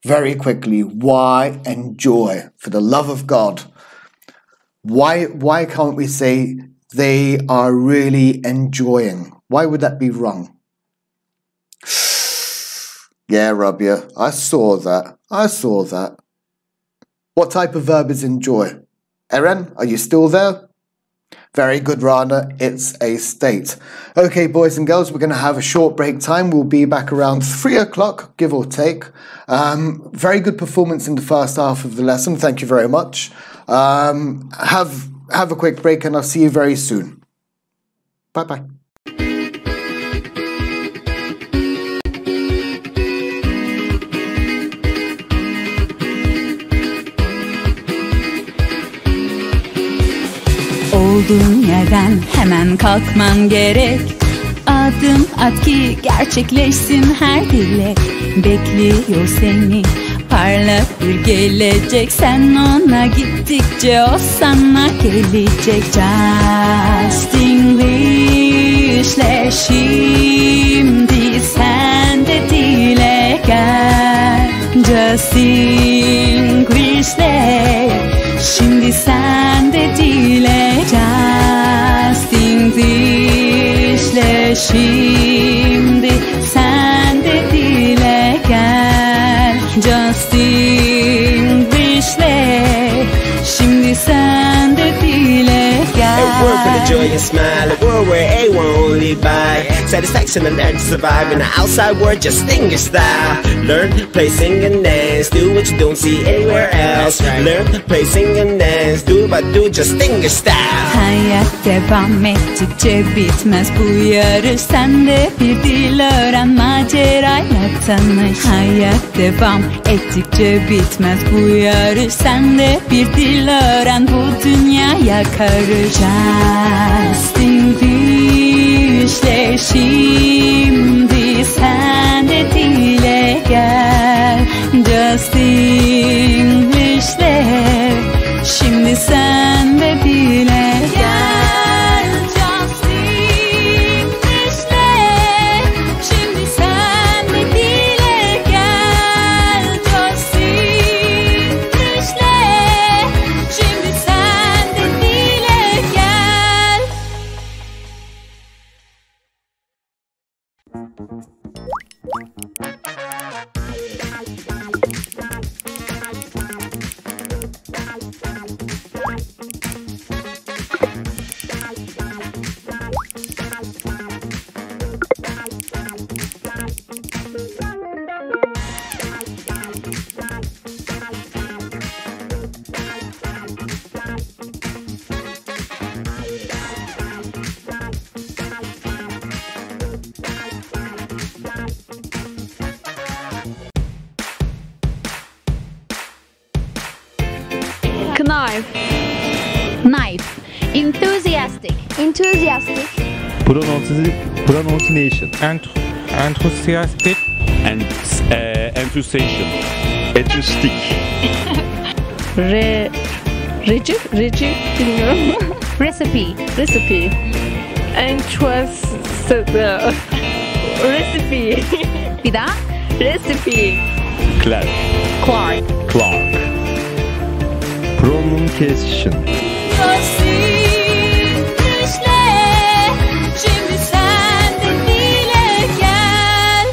Very quickly, why enjoy? For the love of God. Why can't we say they are really enjoying? Why would that be wrong? Yeah, Rabia, I saw that. What type of verb is enjoy? Eren, are you still there? Very good, Rana. It's a state. Okay, boys and girls, we're going to have a short break time. We'll be back around 3 o'clock, give or take. Very good performance in the first half of the lesson. Thank you very much. Have a quick break and I'll see you very soon. Bye-bye. Olduğun yerden hemen kalkman gerek. Adım at ki gerçekleşsin her dilek. Bekliyor seni parlak bir gelecek. Sen ona gittikçe o sana gelecek. Justenglish'le şimdi sen de dile gel. Justenglish'le şimdi sen de dile. Justenglish'le şimdi sen de dile gel. Justenglish'le şimdi sen de dile gel. A word for the joy and smile, a world where everyone will live by satisfaction and learn to survive in the outside world, Justenglish style. Learn, play, sing and dance, do what you don't see anywhere else. Learn, play, sing and dance, do what do, Justenglish style. Hayat devam ettikçe bitmez bu yarış. Sen de bir dil öğren, macerayla tanış. Hayat devam ettikçe bitmez bu yarış. Sen de bir dil öğren, bu dünyaya karış. Justenglish'le şimdi sen de dile gel. Justenglish'le şimdi sen de dile gel. Justenglish'le şimdi sen de dile gel. Justenglish'le şimdi sen de dile gel. Knife. Knife. Enthusiastic. Enthusiastic. Pronunciation. Enthusiastic. And enthusiasm. Enthusiastic. Reci bilmiyorum. Recipe. Recipe. Recipe. Bir daha. Recipe. Clark. Clark. Pronunciation. Şimdi sen de dile gel.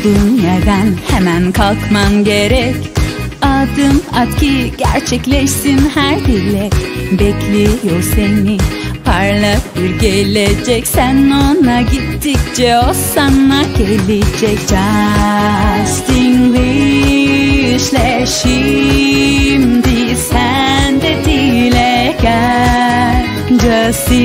olduğun yerden hemen kalkman gerek. Adım at ki gerçekleşsin her dilek. Bekliyor seni parlak bir gelecek. Sen ona gittikçe o sana gelecek. Justinglishle şimdi sen de dile gel. Justinglishle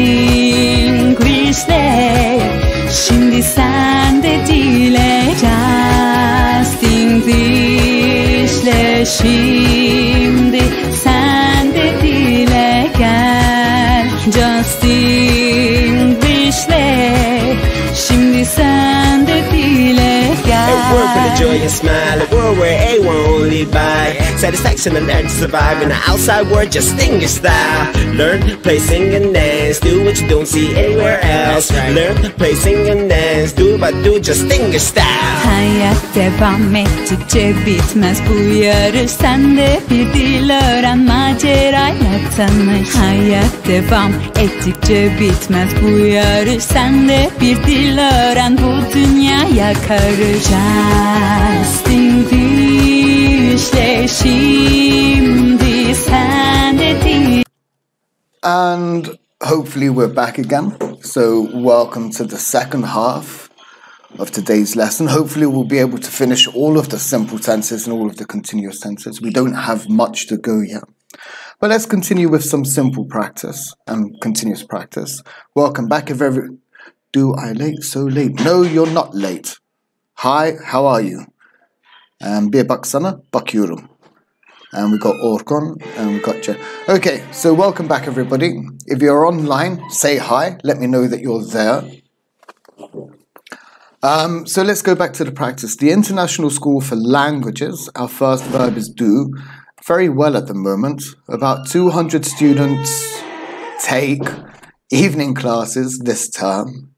şimdi sen de dile gel. Justinglishle şimdi sen de dile gel. Justinglishle şimdi sen de dile gel. A world with a joy and smile, a world where everyone won't lead by satisfaction and learn to survive in the outside world. Justinglich style. Learn, play, sing and dance. Do what you don't see anywhere else. Learn, play, sing and dance. Do but do Justinglich style. Hayat devam ettikçe bitmez bu yarış. Sen de bir dil öğren, macerayla tanış. Hayat devam ettikçe bitmez bu yarış. Sen de bir dil öğren, bu dünyaya karış. Justinglishle şimdi sen de dil. And hopefully we're back again. So welcome to the second half of today's lesson. Hopefully we'll be able to finish all of the simple tenses and all of the continuous tenses. We don't have much to go yet. But let's continue with some simple practice and continuous practice. Welcome back. If ever do I late? So late. No, you're not late. Hi, how are you? Bir baksana, bakıyorum. And we got Orkun and we got Jen. Okay, so welcome back everybody. If you're online, say hi. Let me know that you're there. So let's go back to the practice. The International School for Languages, our first verb is do. Very well at the moment. About 200 students take evening classes this term.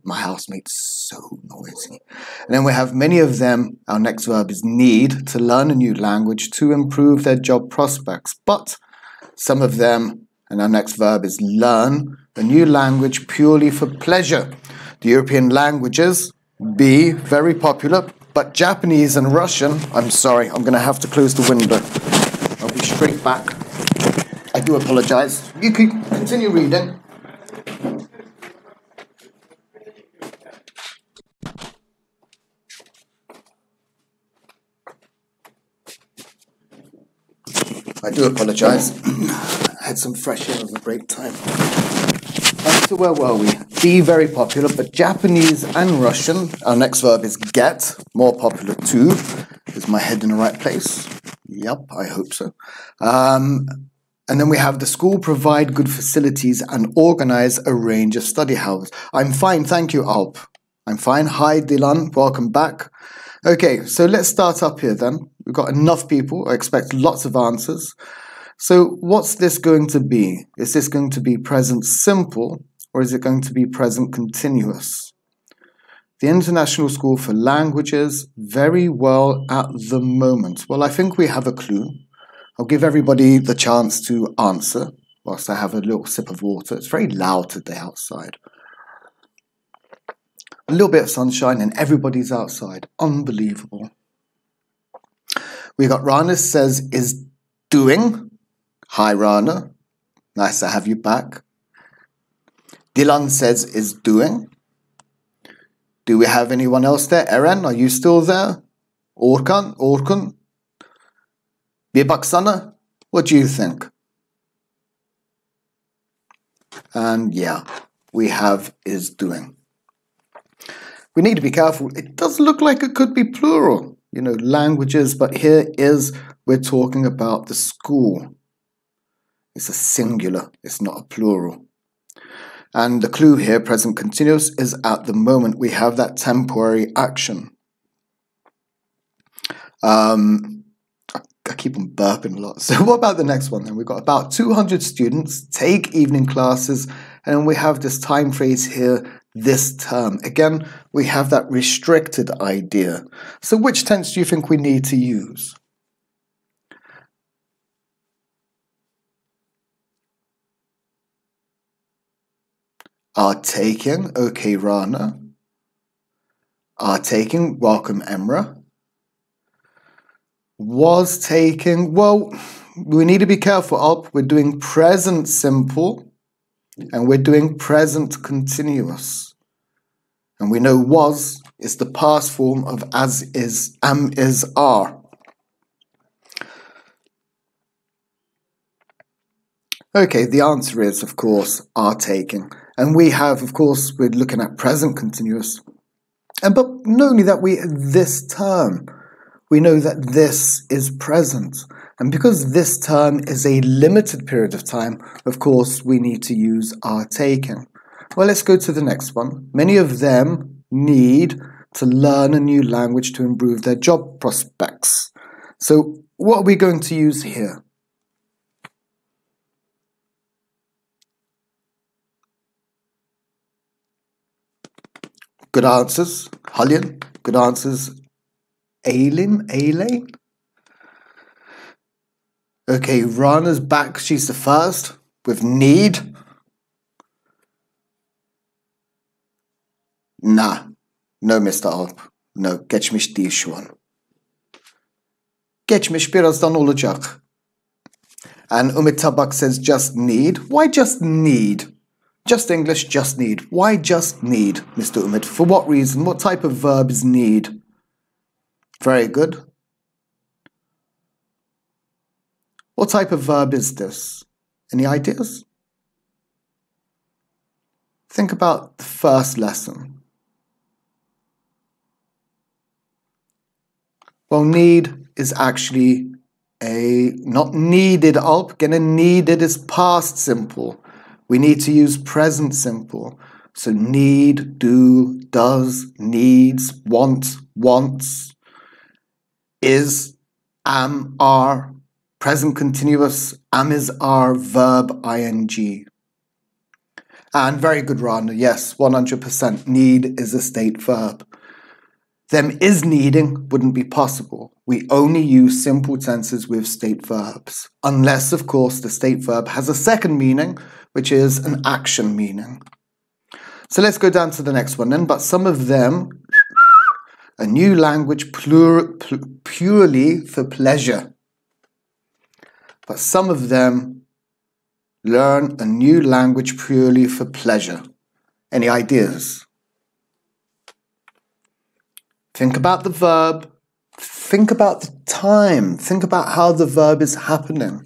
My housemate's so noisy. And then we have many of them. Our next verb is need, to learn a new language to improve their job prospects. But some of them, and our next verb is learn a new language purely for pleasure. The European languages, B, very popular, but Japanese and Russian, I'm sorry, I'm going to have to close the window. I'll be straight back. I do apologize. You can continue reading. I do apologise. I had some fresh air over break time. So where were we? Be very popular, but Japanese and Russian. Our next verb is get, more popular too. Is my head in the right place? Yep, I hope so. And then we have the school provide good facilities and organise a range of study hours. I'm fine, thank you, Alp. I'm fine. Hi, Dilan. Welcome back. Okay, so let's start up here then. We've got enough people. I expect lots of answers. So what's this going to be? Is this going to be present simple or is it going to be present continuous? The International School for Languages, very well at the moment. Well, I think we have a clue. I'll give everybody the chance to answer whilst I have a little sip of water. It's very loud today outside. A little bit of sunshine and everybody's outside. Unbelievable. We got Rana says is doing. Hi Rana. Nice to have you back. Dilan says is doing. Do we have anyone else there? Eren, are you still there? Orkun? Bir baksana. What do you think? And yeah, we have is doing. We need to be careful. It does look like it could be plural, you know, languages, but here is, we're talking about the school. It's a singular, it's not a plural. And the clue here, present continuous, is at the moment we have that temporary action. I keep on burping a lot. So what about the next one then? We've got about 200 students take evening classes, and we have this time phrase here, this term. Again, we have that restricted idea. So which tense do you think we need to use? Are taking, okay, Rana. Are taking, welcome Emra. Was taking, well, we need to be careful, Alp. We're doing present simple and we're doing present continuous. And we know was is the past form of as is, am is, are. Okay, the answer is, of course, are taking. And we have, of course, we're looking at present continuous. But not only that, this term, we know that this is present. And because this term is a limited period of time, of course, we need to use are taking. Well, let's go to the next one. Many of them need to learn a new language to improve their job prospects. So what are we going to use here? Good answers. Halyan. Good answers. Aileen. Okay, Rana's back. She's the first with need. Nah. No Mr. Alp. No. Geçmiş değil şu an. Geçmiş birazdan olacak. And Umit Tabak says just need. Why just need? Just English, just need. Why just need, Mr. Umit? For what reason? What type of verb is need? Very good. What type of verb is this? Any ideas? Think about the first lesson. Well, need is actually not needed, Alp. Gene needed is past simple. We need to use present simple. So need, do, does, needs, want, wants, is, am, are, present continuous, am, is, are, verb, ing. And very good, Rana. Yes, 100%. Need is a state verb. Them is needing wouldn't be possible. We only use simple tenses with state verbs. Unless, of course, the state verb has a second meaning, which is an action meaning. So let's go down to the next one then. But some of them, a new language purely for pleasure. But some of them learn a new language purely for pleasure. Any ideas? Think about the verb. Think about the time. Think about how the verb is happening.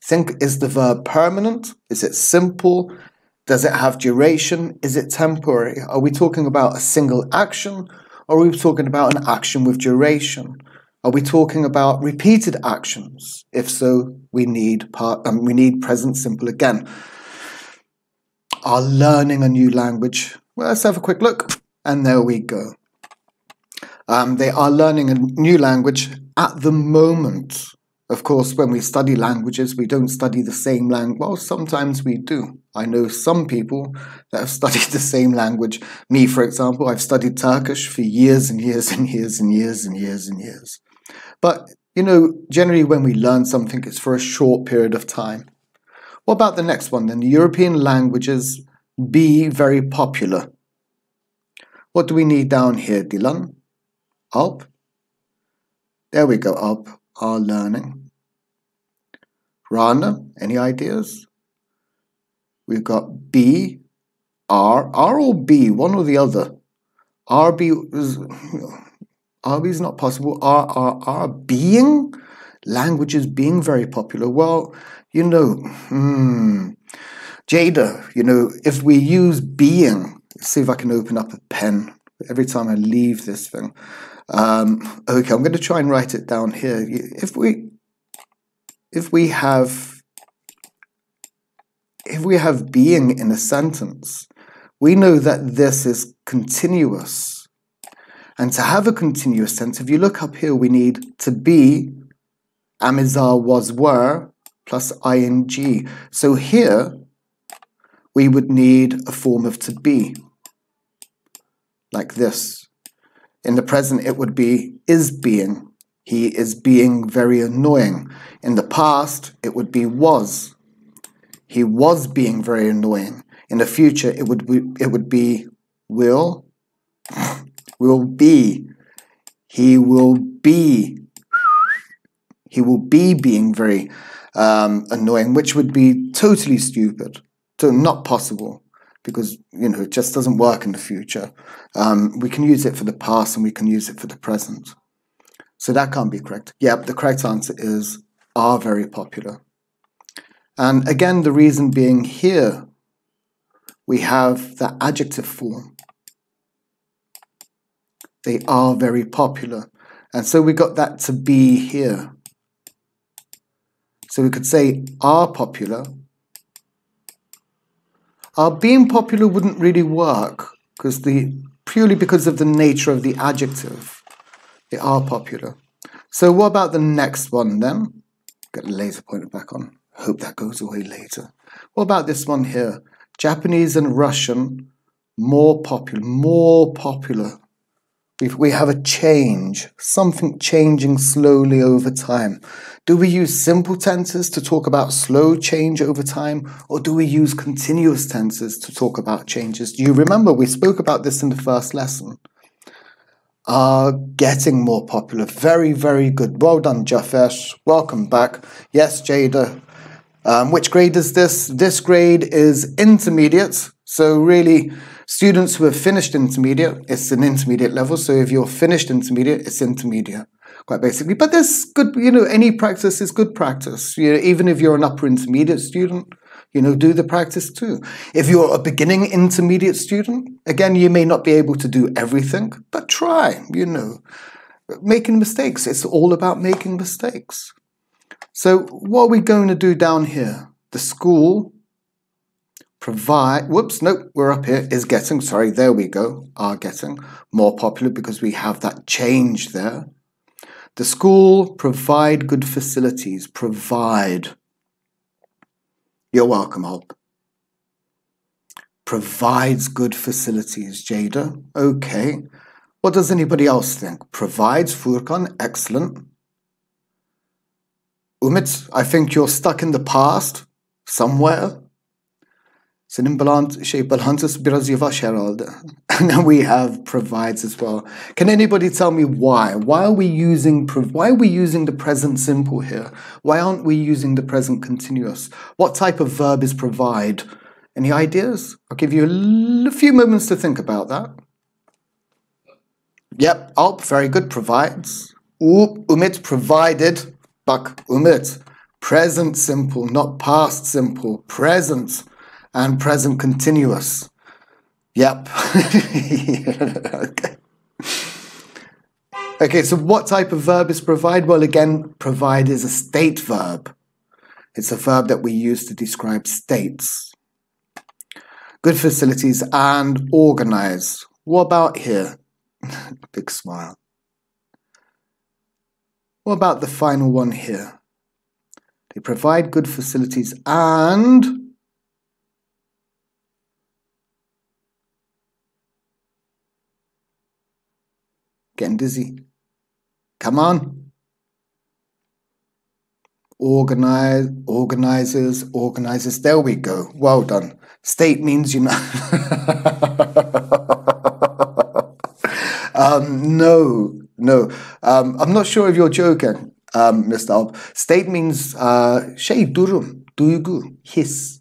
Think, is the verb permanent? Is it simple? Does it have duration? Is it temporary? Are we talking about a single action? Or are we talking about an action with duration? Are we talking about repeated actions? If so, we need present simple again. Are learning a new language? Well, let's have a quick look. And there we go. They are learning a new language at the moment. Of course, when we study languages, we don't study the same language. Well, sometimes we do. I know some people that have studied the same language. Me, for example, I've studied Turkish for years and years and years and years and years and years. But, you know, generally when we learn something, it's for a short period of time. What about the next one then? The European languages be very popular. What do we need down here, Dilan? Alp? There we go, Alp. Are learning. Rana, any ideas? We've got B, R or B, one or the other. RB is not possible. R, being? Languages being very popular. Well, you know, Jada, you know, if we use being, let's see if I can open up a pen every time I leave this thing. Okay, I'm going to try and write it down here. If we have being in a sentence, we know that this is continuous. And to have a continuous tense, if you look up here, we need to be, am, is, are, was, were, plus ing. So here, we would need a form of to be, like this. In the present, it would be is being. He is being very annoying. In the past, it would be was. He was being very annoying. In the future, it would be will. will be. He will be. He will be being very annoying, which would be totally stupid. So not possible, because, you know, it just doesn't work in the future. We can use it for the past and we can use it for the present. So that can't be correct. Yep, the correct answer is are very popular. And again, the reason being here, we have the adjective form. They are very popular. And so we got that to be here. So we could say are popular. Our being popular wouldn't really work because purely because of the nature of the adjective. They are popular. So what about the next one then? Get the laser pointer back on. Hope that goes away later. What about this one here? Japanese and Russian, more popular, more popular. We have a change, something changing slowly over time. Do we use simple tenses to talk about slow change over time, or do we use continuous tenses to talk about changes? Do you remember we spoke about this in the first lesson? Are getting more popular. Very, very good. Well done, Jafesh. Welcome back. Yes, Jada. Which grade is this? This grade is intermediate. So really, students who have finished intermediate, it's an intermediate level. So if you're finished intermediate, it's intermediate, quite basically. But there's good, you know, any practice is good practice. You know, even if you're an upper intermediate student, you know, do the practice too. If you're a beginning intermediate student, again, you may not be able to do everything, but try, you know. Making mistakes, it's all about making mistakes. So what are we going to do down here? The school we're up here, is getting, sorry, there we go, are getting more popular because we have that change there. The school provide good facilities, provide. You're welcome, Hulk. Provides good facilities, Jada. Okay. What does anybody else think? Provides, Furkan, excellent. Umit, I think you're stuck in the past somewhere. Senin balantası biraz yavaş herhalde. And then we have provides as well. Can anybody tell me why? Why are we using the present simple here? Why aren't we using the present continuous? What type of verb is provide? Any ideas? I'll give you a few moments to think about that. Yep, Alp, very good, provides. Umit, provided. Bak, Umit, present simple, not past simple, present. And present continuous. Yep. Okay. Okay, so what type of verb is provide? Well, again, provide is a state verb. It's a verb that we use to describe states. Good facilities and organize. What about here? Big smile. What about the final one here? They provide good facilities and... Getting dizzy. Come on. Organizes. There we go. Well done. State means, you know. No. I'm not sure if you're joking, Mr. Alp. State means durum, duygu, his.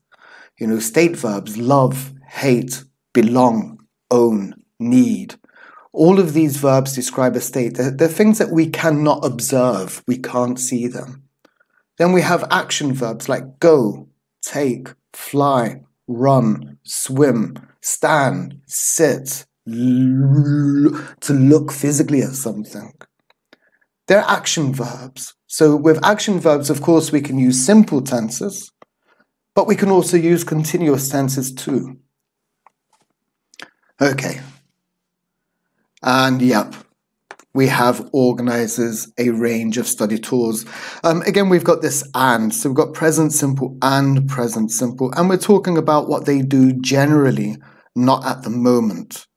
You know, state verbs, love, hate, belong, own, need. All of these verbs describe a state. They're things that we cannot observe. We can't see them. Then we have action verbs like go, take, fly, run, swim, stand, sit, to look physically at something. They're action verbs. So with action verbs, of course, we can use simple tenses, but we can also use continuous tenses too. Okay. And yep, we have organizes a range of study tours. Again, we've got this and. So we've got present simple and present simple. And we're talking about what they do generally, not at the moment.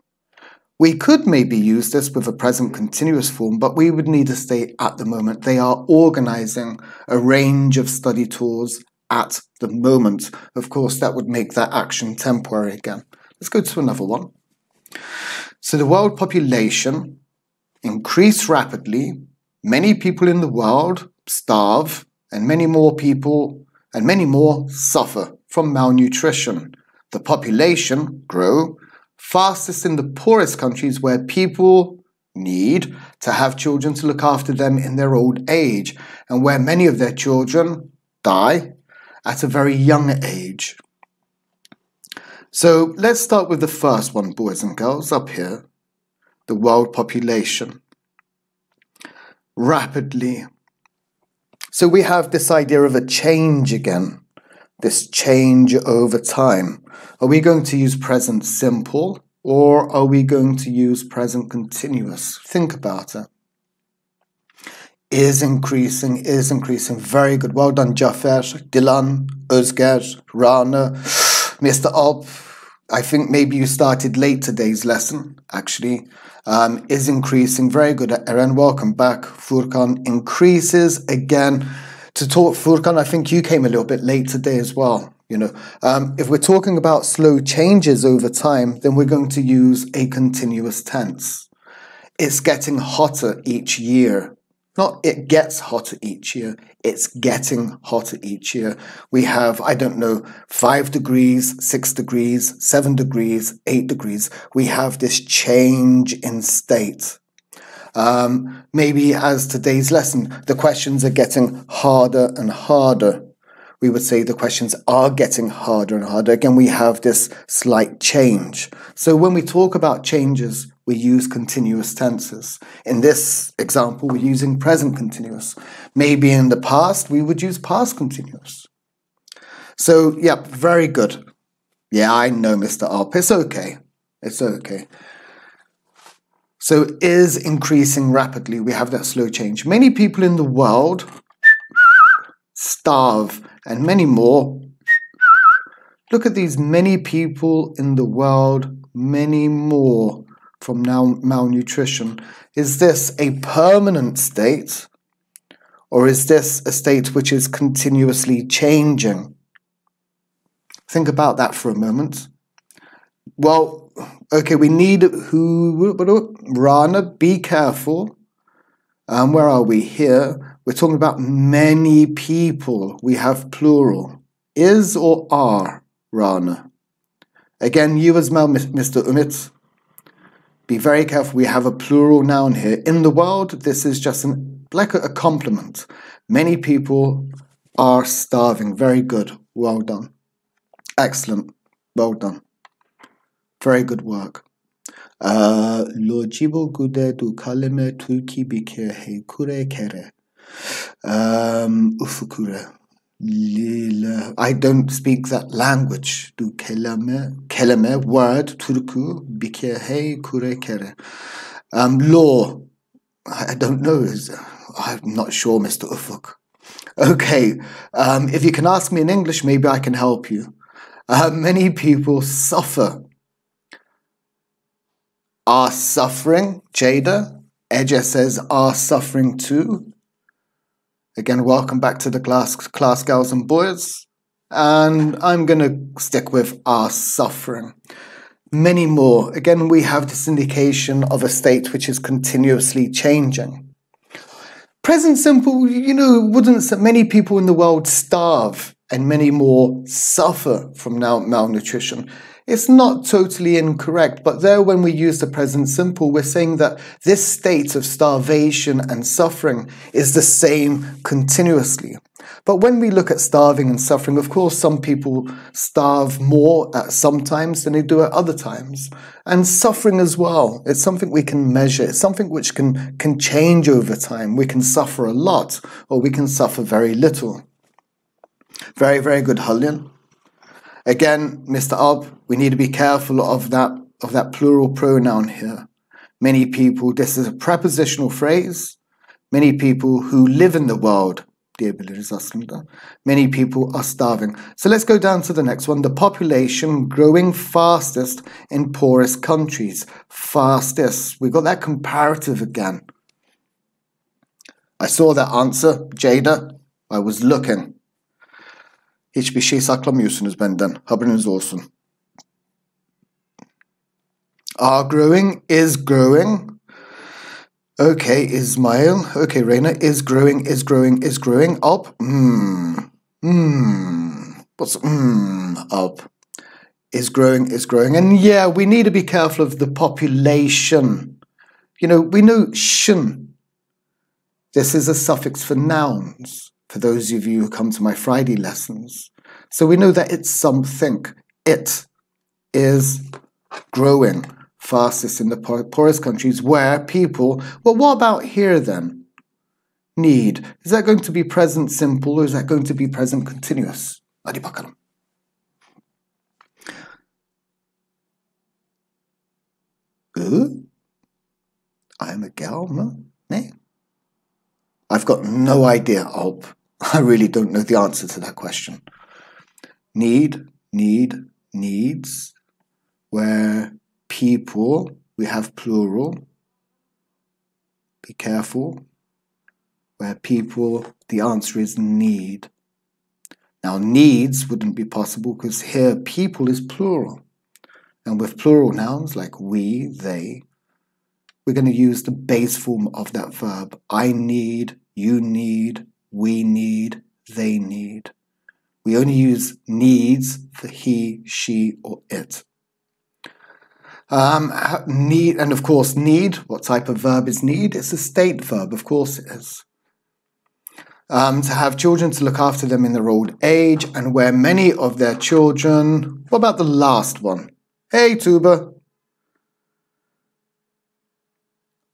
We could maybe use this with a present continuous form, but we would need to stay at the moment. They are organizing a range of study tours at the moment. Of course, that would make that action temporary again. Let's go to another one. So the world population increased rapidly. Many people in the world starve, and many more suffer from malnutrition. The population grow fastest in the poorest countries where people need to have children to look after them in their old age, and where many of their children die at a very young age. So let's start with the first one, boys and girls, up here. The world population. Rapidly. So we have this idea of a change again. This change over time. Are we going to use present simple or are we going to use present continuous? Think about it. Is increasing. Very good. Well done, Cafer, Dilan, Özger, Rana, Mr. Alp. I think maybe you started late today's lesson, actually. Is increasing. Very good, Eren. Welcome back. Furkan, increases again. To talk, Furkan, I think you came a little bit late today as well. You know, if we're talking about slow changes over time, then we're going to use a continuous tense. It's getting hotter each year. Not it gets hotter each year, it's getting hotter each year. We have, I don't know, 5 degrees, 6 degrees, 7 degrees, 8 degrees. We have this change in state. Maybe as today's lesson, the questions are getting harder and harder. We would say the questions are getting harder and harder. Again, we have this slight change. So when we talk about changes, we use continuous tenses. In this example, we're using present continuous. Maybe in the past, we would use past continuous. So, yeah, very good. Yeah, I know, Mr. Alp. It's okay. It's okay. So, is increasing rapidly. We have that slow change. Many people in the world starve, and many more. Look at these many people in the world, many more from malnutrition. Is this a permanent state, or is this a state which is continuously changing? Think about that for a moment. Well, okay, we need Rana, be careful. Where are we here? We're talking about many people. We have plural. Is or are, Rana? Again, you as well, Mr. Umit. Be very careful. We have a plural noun here. In the world, this is just like a compliment. Many people are starving. Very good. Well done. Excellent. Well done. Very good work. Lojibo gude du kaleme Türki bike hey kure kere. Ufukure. I don't speak that language. Du kelime, word, Turku, bike hey kure kere. Law. I don't know. I'm not sure, Mr. Ufuk. Okay. If you can ask me in English, maybe I can help you. Many people suffer. Are suffering, Jada. Eja says, are suffering too. Again, welcome back to the class girls and boys. And I'm going to stick with are suffering. Many more. Again, we have this indication of a state which is continuously changing. Present simple, you know, wouldn't many people in the world starve and many more suffer from malnutrition? It's not totally incorrect, but there when we use the present simple, we're saying that this state of starvation and suffering is the same continuously. But when we look at starving and suffering, of course, some people starve more at some times than they do at other times. And suffering as well. It's something we can measure. It's something which can change over time. We can suffer a lot or we can suffer very little. Very, very good, Halyan. Again, Mr. Alp, we need to be careful of that plural pronoun here. Many people, this is a prepositional phrase. Many people who live in the world, many people are starving. So let's go down to the next one. The population growing fastest in poorest countries. Fastest. We got that comparative again. I saw that answer, Jada. I was looking. Hiçbir şey saklamıyorsunuz benden. Haberiniz olsun. Are growing, is growing. Okay, Ismail. Okay, Reina, is growing, is growing, is growing. Up. What's up? Is growing, is growing. And yeah, we need to be careful of the population. You know, we know shin. This is a suffix for nouns, for those of you who come to my Friday lessons. So we know that it's something. It is growing fastest in the poorest countries where people... Well, what about here then? Need. Is that going to be present simple or is that going to be present continuous? Hadi bakalım. I am a girl, no? I've got no idea, Alp. I really don't know the answer to that question. Need, needs, where people, we have plural. Be careful. Where people, the answer is need. Now, needs wouldn't be possible because here people is plural. And with plural nouns like we, they, we're going to use the base form of that verb. I need, you need, we need, they need. We only use needs for he, she, or it. Need, and of course need, what type of verb is need? It's a state verb, of course it is. To have children, to look after them in their old age, and where many of their children... What about the last one? Hey, Tuba.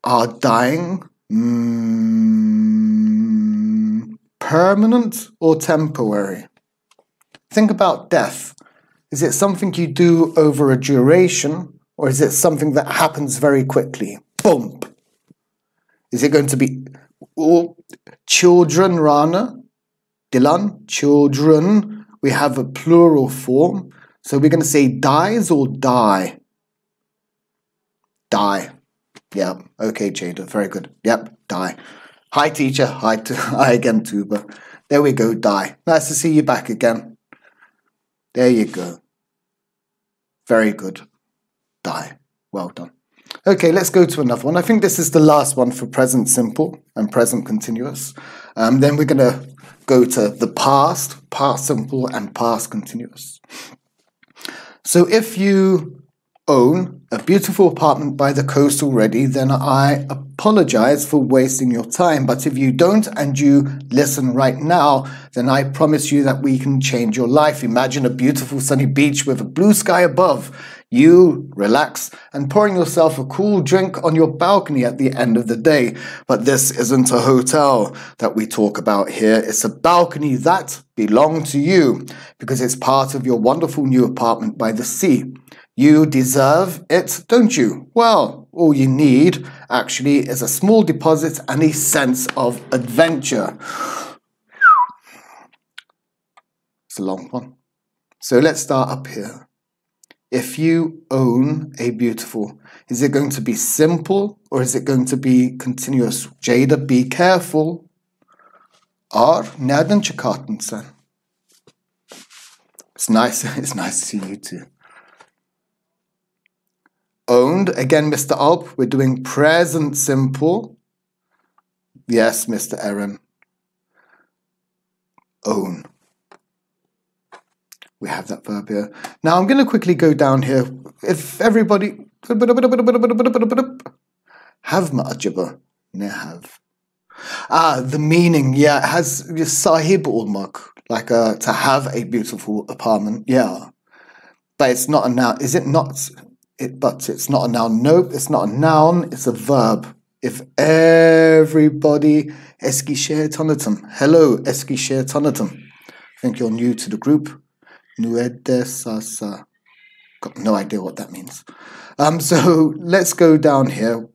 Are dying. Permanent or temporary? Think about death. Is it something you do over a duration, or is it something that happens very quickly? Boom. Is it going to be children, Rana? Dilan, children. We have a plural form. So we're going to say dies or die? Die. Yeah. Okay, Jada. Very good. Yep. Die. Hi, teacher. Hi again, Tuba. There we go. Die. Nice to see you back again. There you go. Very good. Die. Well done. Okay, let's go to another one. I think this is the last one for present simple and present continuous. Then we're going to go to the past simple and past continuous. So if you own a beautiful apartment by the coast already, then I apologize for wasting your time. But if you don't and you listen right now, then I promise you that we can change your life. Imagine a beautiful sunny beach with a blue sky above. You relax and pouring yourself a cool drink on your balcony at the end of the day. But this isn't a hotel that we talk about here. It's a balcony that belongs to you because it's part of your wonderful new apartment by the sea. You deserve it, don't you? Well, all you need actually is a small deposit and a sense of adventure. It's a long one. So let's start up here. If you own a beautiful, is it going to be simple or is it going to be continuous? Jada, be careful. Nereden çıkarttın sen? It's nice to see you too. Owned, again, Mr. Alp, we're doing present simple. Yes, Mr. Aaron. Own. We have that verb here. Now I'm going to quickly go down here. If everybody... Have mı acaba? Ne have? The meaning, yeah, it has sahib olmak. Like to have a beautiful apartment, yeah. But it's not a noun. Is it not? But it's not a noun. Nope, it's not a noun. It's a verb. If everybody... Eskişehir tanıtım. Hello, Eskişehir tanıtım. I think you're new to the group. Nuede sasa. Got no idea what that means. So let's go down here.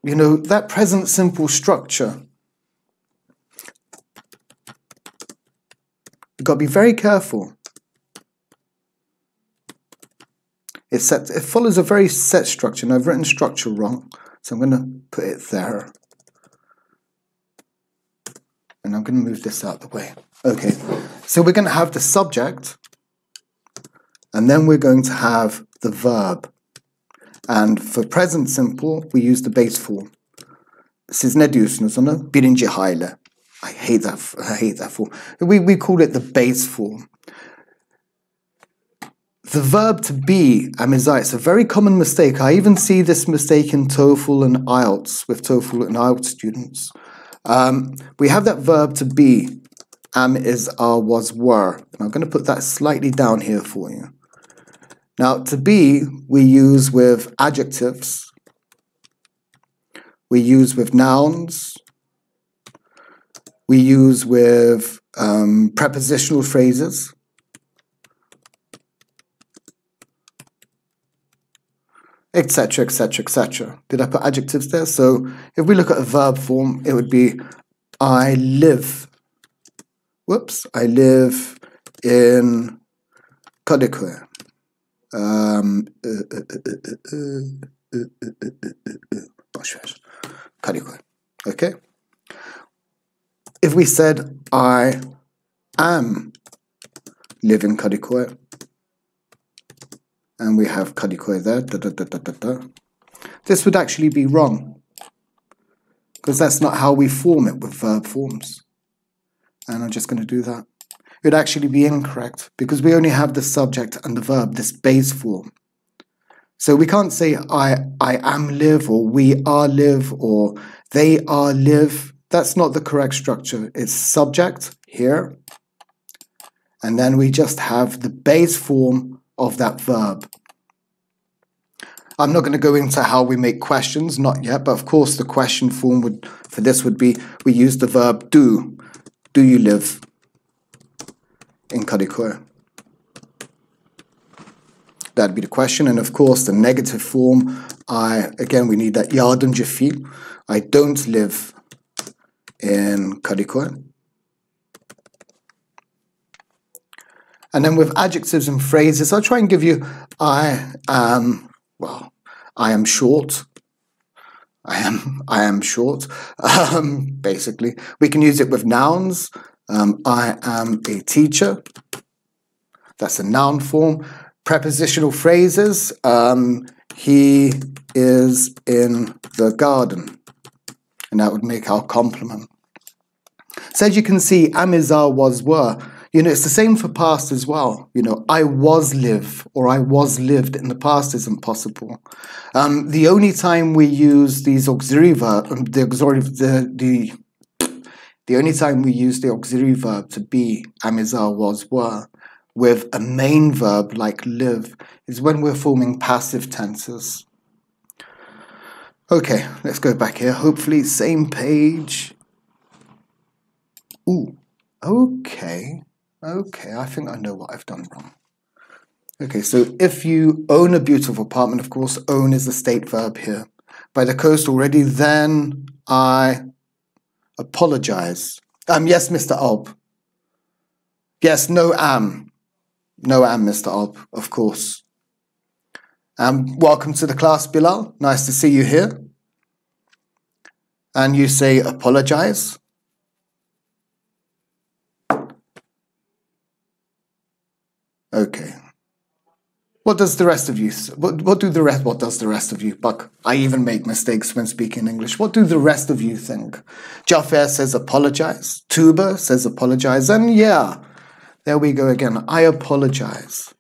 You know, that present simple structure. You've got to be very careful. It follows a very set structure, and I've written structure wrong, so I'm going to put it there. And I'm going to move this out of the way. Okay, so we're going to have the subject, and then we're going to have the the verb. And for present simple, we use the base form. Siz ne diyorsunuz ona? Birinci hali. I hate that form. We call it the base form. The verb to be, amizai, it's a very common mistake. I even see this mistake in TOEFL and IELTS, with TOEFL and IELTS students. We have that verb to be, am, is, are, was, were. And I'm going to put that slightly down here for you. Now, to be, we use with adjectives. We use with nouns. We use with prepositional phrases. Etc., etc., etc. Did I put adjectives there? So if we look at a verb form, it would be I live. Whoops, I live in Kadıköy. Kadıköy. Okay. If we said I am living Kadıköy, and we have Kadıköy there, this would actually be wrong, because that's not how we form it with verb forms. And I'm just going to do that. It would actually be incorrect, because we only have the subject and the verb, this base form. So we can't say I am live, or we are live, or they are live. That's not the correct structure. It's subject here, and then we just have the base form of that verb. I'm not going to go into how we make questions, not yet, but of course the question form for this would be, we use the verb do. Do you live in Kadıköy? That'd be the question. And of course the negative form, again we need that yardımcı fiil. I don't live in Kadıköy. And then with adjectives and phrases, I'll try and give you I am short. I am short, basically. We can use it with nouns. I am a teacher. That's a noun form. Prepositional phrases. He is in the garden. And that would make our complement. So as you can see, am, is, are, was, were. You know, it's the same for past as well. You know, I was live or I was lived in the past isn't possible. The only time we use these auxiliary verbs, the only time we use the auxiliary verb to be, am, is, are, was, were, with a main verb like live, is when we're forming passive tenses. Okay, let's go back here. Hopefully, same page. Ooh, okay. Okay, I think I know what I've done wrong. Okay, so if you own a beautiful apartment, of course, own is the state verb here. By the coast already, then I apologize. Yes, Mr. Alp. Yes, no am. No am, Mr. Alp, of course. Welcome to the class, Bilal. Nice to see you here. And you say apologize. Okay. What does the rest of you? What does the rest of you? Buck, I even make mistakes when speaking English. What do the rest of you think? Jaffer says apologize. Tuba says apologize. And yeah, there we go again. I apologize.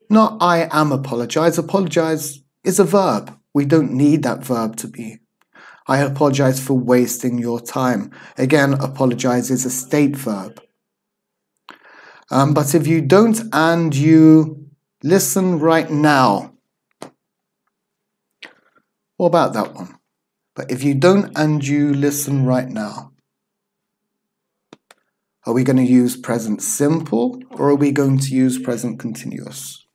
Not I am apologize. Apologize is a verb. We don't need that verb to be. I apologize for wasting your time. Again, apologize is a state verb. But if you don't and you listen right now, what about that one? But if you don't and you listen right now, are we going to use present simple or are we going to use present continuous?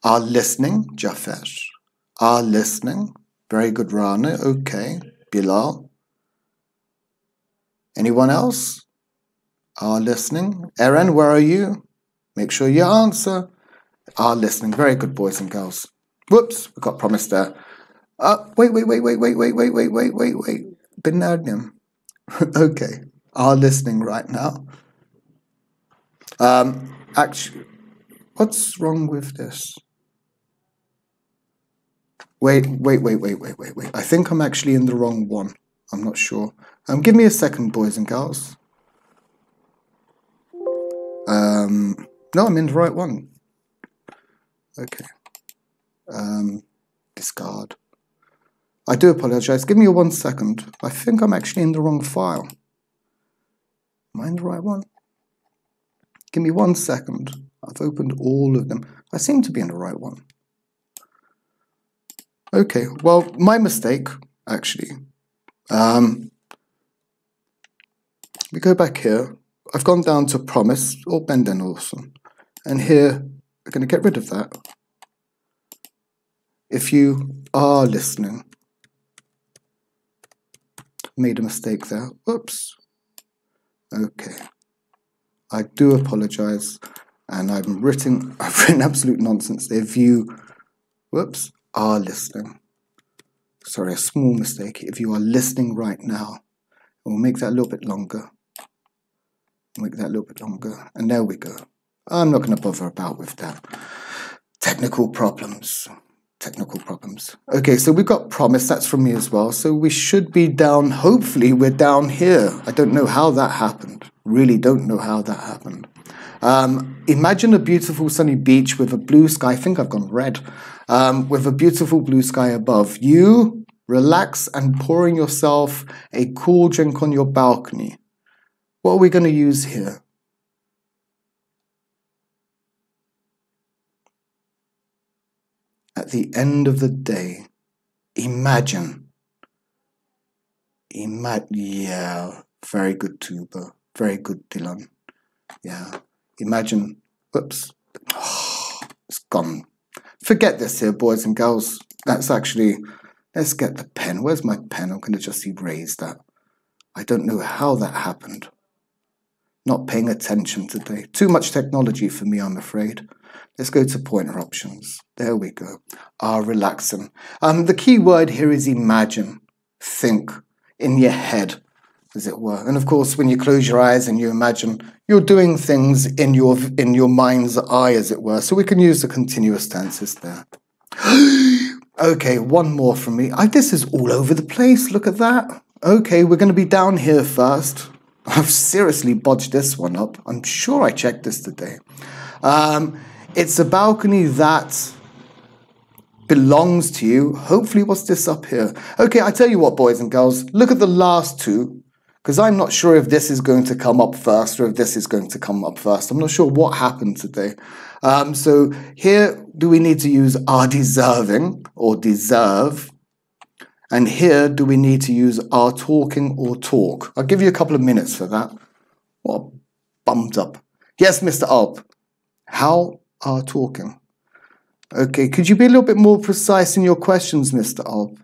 Are listening, Jaffer. Are listening. Very good, Rana. Okay. Bilal. Anyone else? Are listening. Eren, where are you? Make sure you answer. Are listening. Very good, boys and girls. Whoops, we got promised there. Wait. Binardim. Okay. Are listening right now. Actually, what's wrong with this? Wait. I think I'm actually in the wrong one. I'm not sure. Give me a second, boys and girls. No, I'm in the right one. Okay. Discard. I do apologize. Give me 1 second. I think I'm actually in the wrong file. Am I in the right one? Give me 1 second. I've opened all of them. I seem to be in the right one. Okay, well, my mistake, actually. We go back here. I've gone down to promise or benden olsun. And here, we're going to get rid of that. If you are listening. Made a mistake there. Whoops. Okay. I do apologize. And I've written absolute nonsense there. If you, whoops, are listening. Sorry, a small mistake. If you are listening right now, we'll make that a little bit longer. Make that a little bit longer. And there we go. I'm not going to bother about with that. Technical problems. Okay, so we've got promise. That's from me as well. So we should be down. Hopefully we're down here. I don't know how that happened. Really don't know how that happened. Imagine a beautiful sunny beach with a blue sky. I think I've gone red. With a beautiful blue sky above. You relax and pouring yourself a cool drink on your balcony. What are we going to use here? At the end of the day, imagine. Yeah, very good, Tuba. Very good, Dylan. Yeah, imagine. Whoops. Oh, it's gone. Forget this here, boys and girls. That's actually, let's get the pen. Where's my pen? I'm going to just erase that. I don't know how that happened. Not paying attention today. Too much technology for me, I'm afraid. Let's go to pointer options. There we go. Relaxing. The key word here is imagine. Think in your head, as it were. And of course, when you close your eyes and you imagine, you're doing things in your mind's eye, as it were. So we can use the continuous tenses there. Okay, one more from me. This is all over the place. Look at that. Okay, we're going to be down here first. I've seriously bodged this one up. I'm sure I checked this today. It's a balcony that belongs to you. Hopefully, what's this up here? Okay, I tell you what, boys and girls, look at the last two, because I'm not sure if this is going to come up first or if this is going to come up first. I'm not sure what happened today. So here, do we need to use are deserving or deserve? And here, do we need to use are talking or talk? I'll give you a couple of minutes for that. What bumped up. Yes, Mr. Alp. How are talking? Okay, could you be a little bit more precise in your questions, Mr. Alp?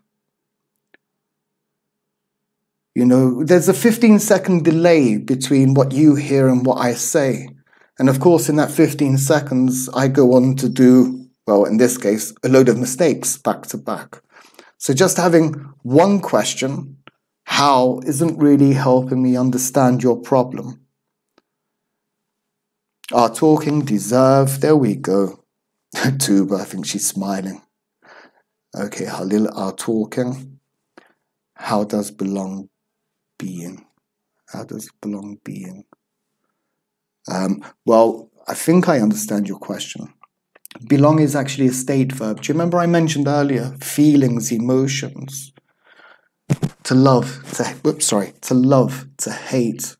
You know, there's a 15-second delay between what you hear and what I say. And of course, in that 15 seconds, I go on to do, well, in this case, a load of mistakes back to back. So just having one question, how, isn't really helping me understand your problem. Are talking, deserve, there we go. Tuba, I think she's smiling. Okay, Halil are talking. How does belong being? How does belong being? Well, I think I understand your question. Belong is actually a state verb. Do you remember I mentioned earlier? Feelings, emotions. To love, to love, to hate.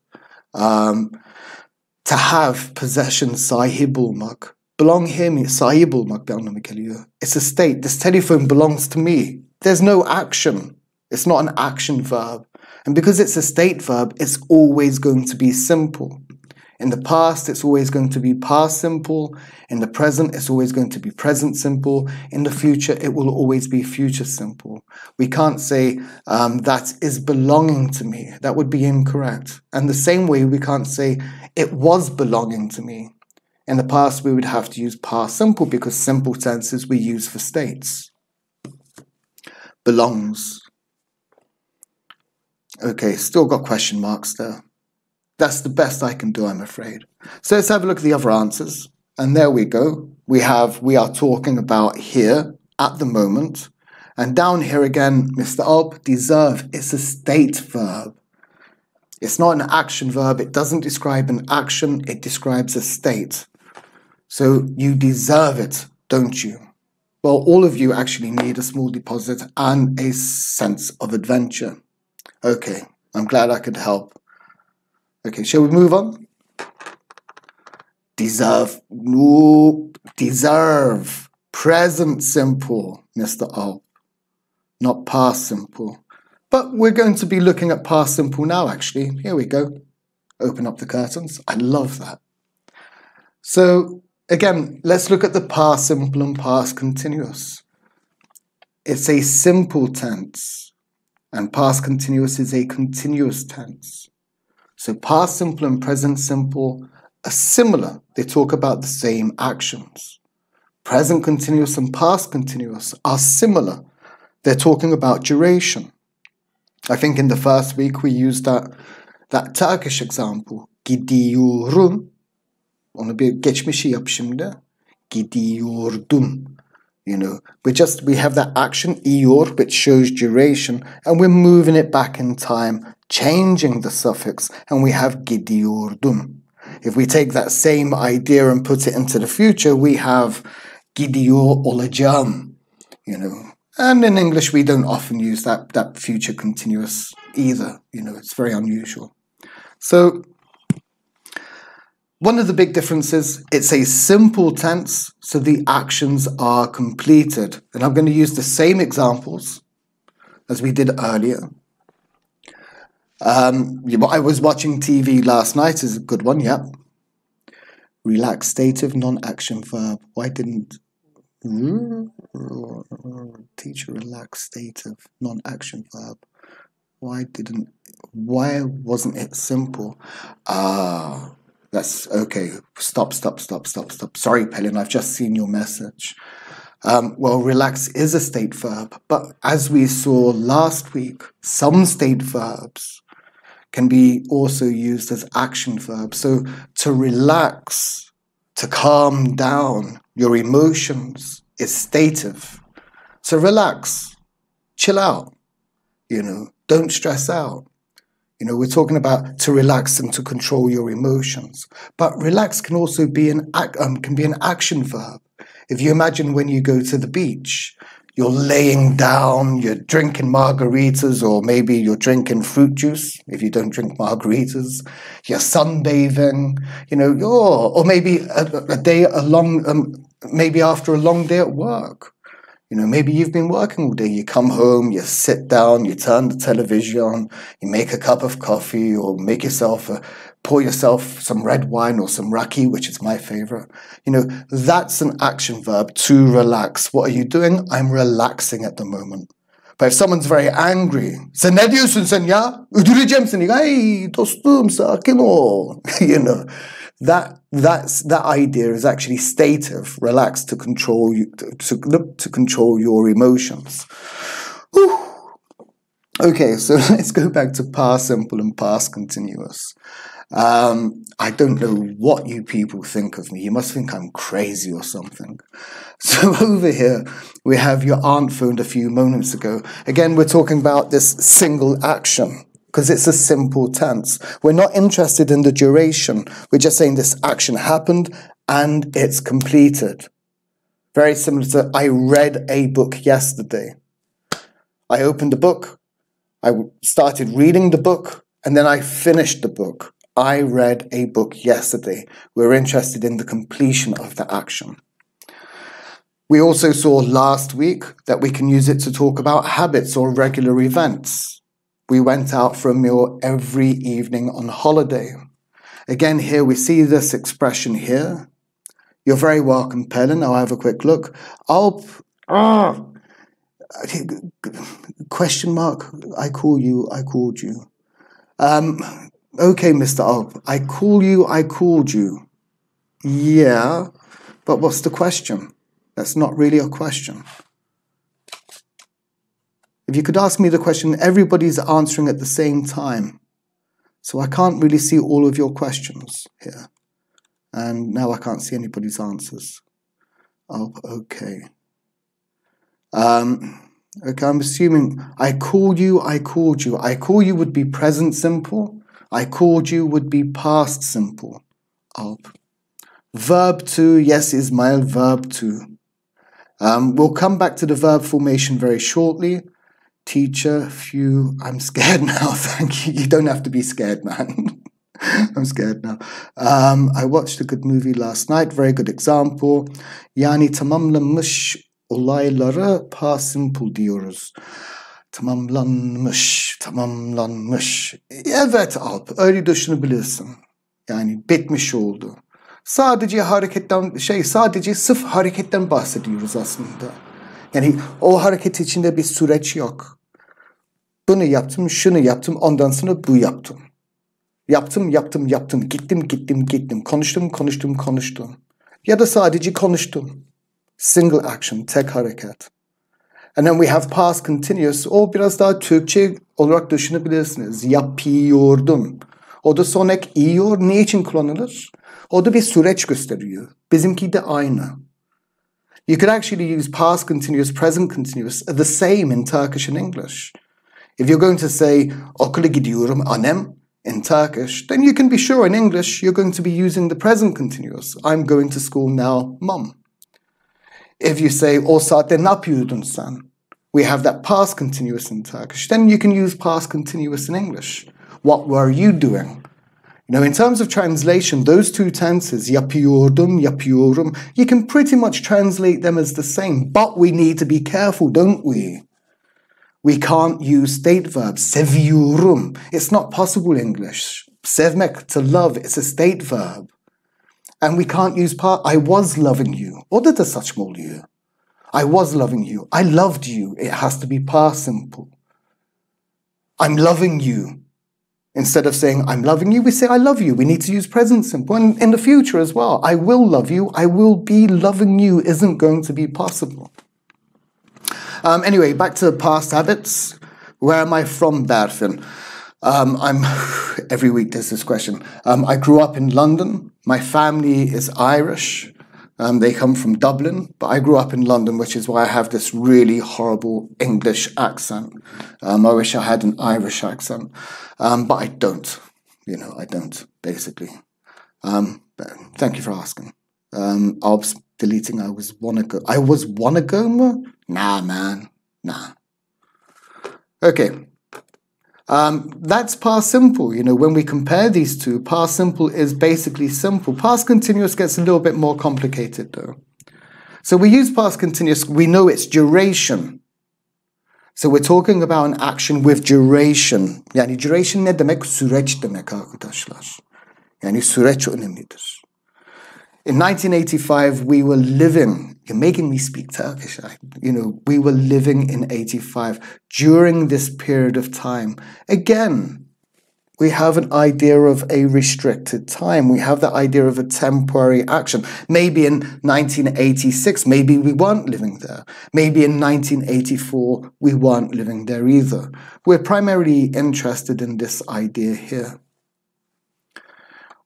To have possession, sahib olmak. Belong here means sahib olmak bir anlamı geliyor. It's a state. This telephone belongs to me. There's no action. It's not an action verb. And because it's a state verb, it's always going to be simple. In the past, it's always going to be past simple. In the present, it's always going to be present simple. In the future, it will always be future simple. We can't say that is belonging to me. That would be incorrect. And the same way, we can't say it was belonging to me. In the past, we would have to use past simple because simple tenses we use for states. Belongs. Okay, still got question marks there. That's the best I can do, I'm afraid. So let's have a look at the other answers. And there we go. We are talking about here at the moment. And down here again, Mr. Alp, deserve, it's a state verb. It's not an action verb. It doesn't describe an action. It describes a state. So you deserve it, don't you? Well, all of you actually need a small deposit and a sense of adventure. Okay, I'm glad I could help. Okay, shall we move on? Deserve. No, deserve. Present simple, Mr. Alp. Not past simple. But we're going to be looking at past simple now, actually. Here we go. Open up the curtains. I love that. So, again, let's look at the past simple and past continuous. It's a simple tense, and past continuous is a continuous tense. So past simple and present simple are similar. They talk about the same actions. Present continuous and past continuous are similar. They're talking about duration. I think in the first week we used that Turkish example. Gidiyorum. Onu bir geçmişi yap şimdi. Gidiyordum. You know, we have that action, iyor, which shows duration, and we're moving it back in time, changing the suffix, and we have gidiyordum. If we take that same idea and put it into the future, we have gidiyor olacağım. You know, and in English we don't often use that future continuous either. You know, it's very unusual. So one of the big differences, it's a simple tense, so the actions are completed. And I'm going to use the same examples as we did earlier. I was watching TV last night is a good one, yeah. Relaxative non-action verb. Why didn't teacher relaxative non-action verb? Why wasn't it simple? That's okay. Stop. Sorry, Pelin, I've just seen your message. Well, relax is a state verb, but as we saw last week, some state verbs can be also used as action verbs. So to relax, to calm down your emotions is stative. So relax, chill out, you know, don't stress out. You know, we're talking about to relax and to control your emotions. But relax can also be an action verb. If you imagine when you go to the beach, you're laying down, you're drinking margaritas, or maybe you're drinking fruit juice, if you don't drink margaritas, you're sunbathing, you know, or maybe maybe after a long day at work. You know, maybe you've been working all day, you come home, you sit down, you turn the television, you make a cup of coffee, or pour yourself some red wine or some raki, which is my favorite. You know, that's an action verb, to relax. What are you doing? I'm relaxing at the moment. But if someone's very angry, sen ne diyorsun sen ya? Öldüreceğim seni. Ay dostum sakin ol. You know, that idea is actually stative, relax, to control you, to control your emotions. Whew. Okay, so let's go back to past simple and past continuous. I don't know what you people think of me. You must think I'm crazy or something. So over here, we have your aunt phoned a few moments ago. Again, we're talking about this single action because it's a simple tense. We're not interested in the duration. We're just saying this action happened and it's completed. Very similar to I read a book yesterday. I opened the book, I started reading the book, and then I finished the book. I read a book yesterday. We're interested in the completion of the action. We also saw last week that we can use it to talk about habits or regular events. We went out for a meal every evening on holiday. Again, here we see this expression here. You're very welcome, Pelin. I'll have a quick look. Question mark. I called you. Okay, Mr. Alp. I called you. Yeah, but what's the question? That's not really a question. If you could ask me the question, everybody's answering at the same time. So I can't really see all of your questions here. And now I can't see anybody's answers. Oh, okay. Okay, I'm assuming I called you, I called you. I call you would be present simple. I called you would be past simple. Alp. Verb to, yes, Ismail, verb to. We'll come back to the verb formation very shortly. Teacher, few, I'm scared now, thank you. You don't have to be scared, man. I'm scared now. I watched a good movie last night, very good example. Yani tamamlanmış olaylara past simple diyoruz. Tamamlanmış. Evet Alp, öyle düşünebilirsin. Yani bitmiş oldu. Sadece sadece sırf hareketten bahsediyoruz aslında. Yani o hareket içinde bir süreç yok. Bunu yaptım, şunu yaptım, ondan sonra bu yaptım. Yaptım. Gittim. Konuştum. Ya da sadece konuştum. Single action, tek hareket. And then we have past continuous. O biraz daha Türkçe olarak düşünebilirsiniz. Yapıyordum. O da son ek iyor. Ne için kullanılır? O da bir süreç gösteriyor. Bizimki de aynı. You could actually use past continuous, present continuous, the same in Turkish and English. If you're going to say, okula gidiyorum annem, in Turkish, then you can be sure in English you're going to be using the present continuous. I'm going to school now, mum. If you say, o saatte ne yapıyordun sen? We have that past continuous in Turkish. Then you can use past continuous in English. What were you doing? You know, in terms of translation, those two tenses, yapıyordum, yapıyorum, you can pretty much translate them as the same. But we need to be careful, don't we? We can't use state verbs. Seviyorum. It's not possible in English. Sevmek, to love, it's a state verb. And we can't use I was loving you. O da saçma oluyor. I was loving you. I loved you. It has to be past simple. I'm loving you. Instead of saying I'm loving you, we say I love you. We need to use present simple. And in the future as well, I will love you. I will be loving you isn't going to be possible. Anyway, back to past habits. Where am I from, Berfin? Every week there's this question. I grew up in London. My family is Irish. They come from Dublin, but I grew up in London, which is why I have this really horrible English accent. I wish I had an Irish accent, but I don't. You know, I don't, basically. But thank you for asking. Obs deleting, I was Wanagoma? Nah, man, nah. Okay. That's past simple. You know, when we compare these two, past simple is basically simple. Past continuous gets a little bit more complicated though. So we use past continuous, we know its duration. So we're talking about an action with duration. Yani duration ne demek? Süreç demek arkadaşlar. Yani süreç önemlidir. In 1985, we were living, you're making me speak Turkish, we were living in 85 during this period of time. Again, we have an idea of a restricted time. We have the idea of a temporary action. Maybe in 1986, maybe we weren't living there. Maybe in 1984, we weren't living there either. We're primarily interested in this idea here.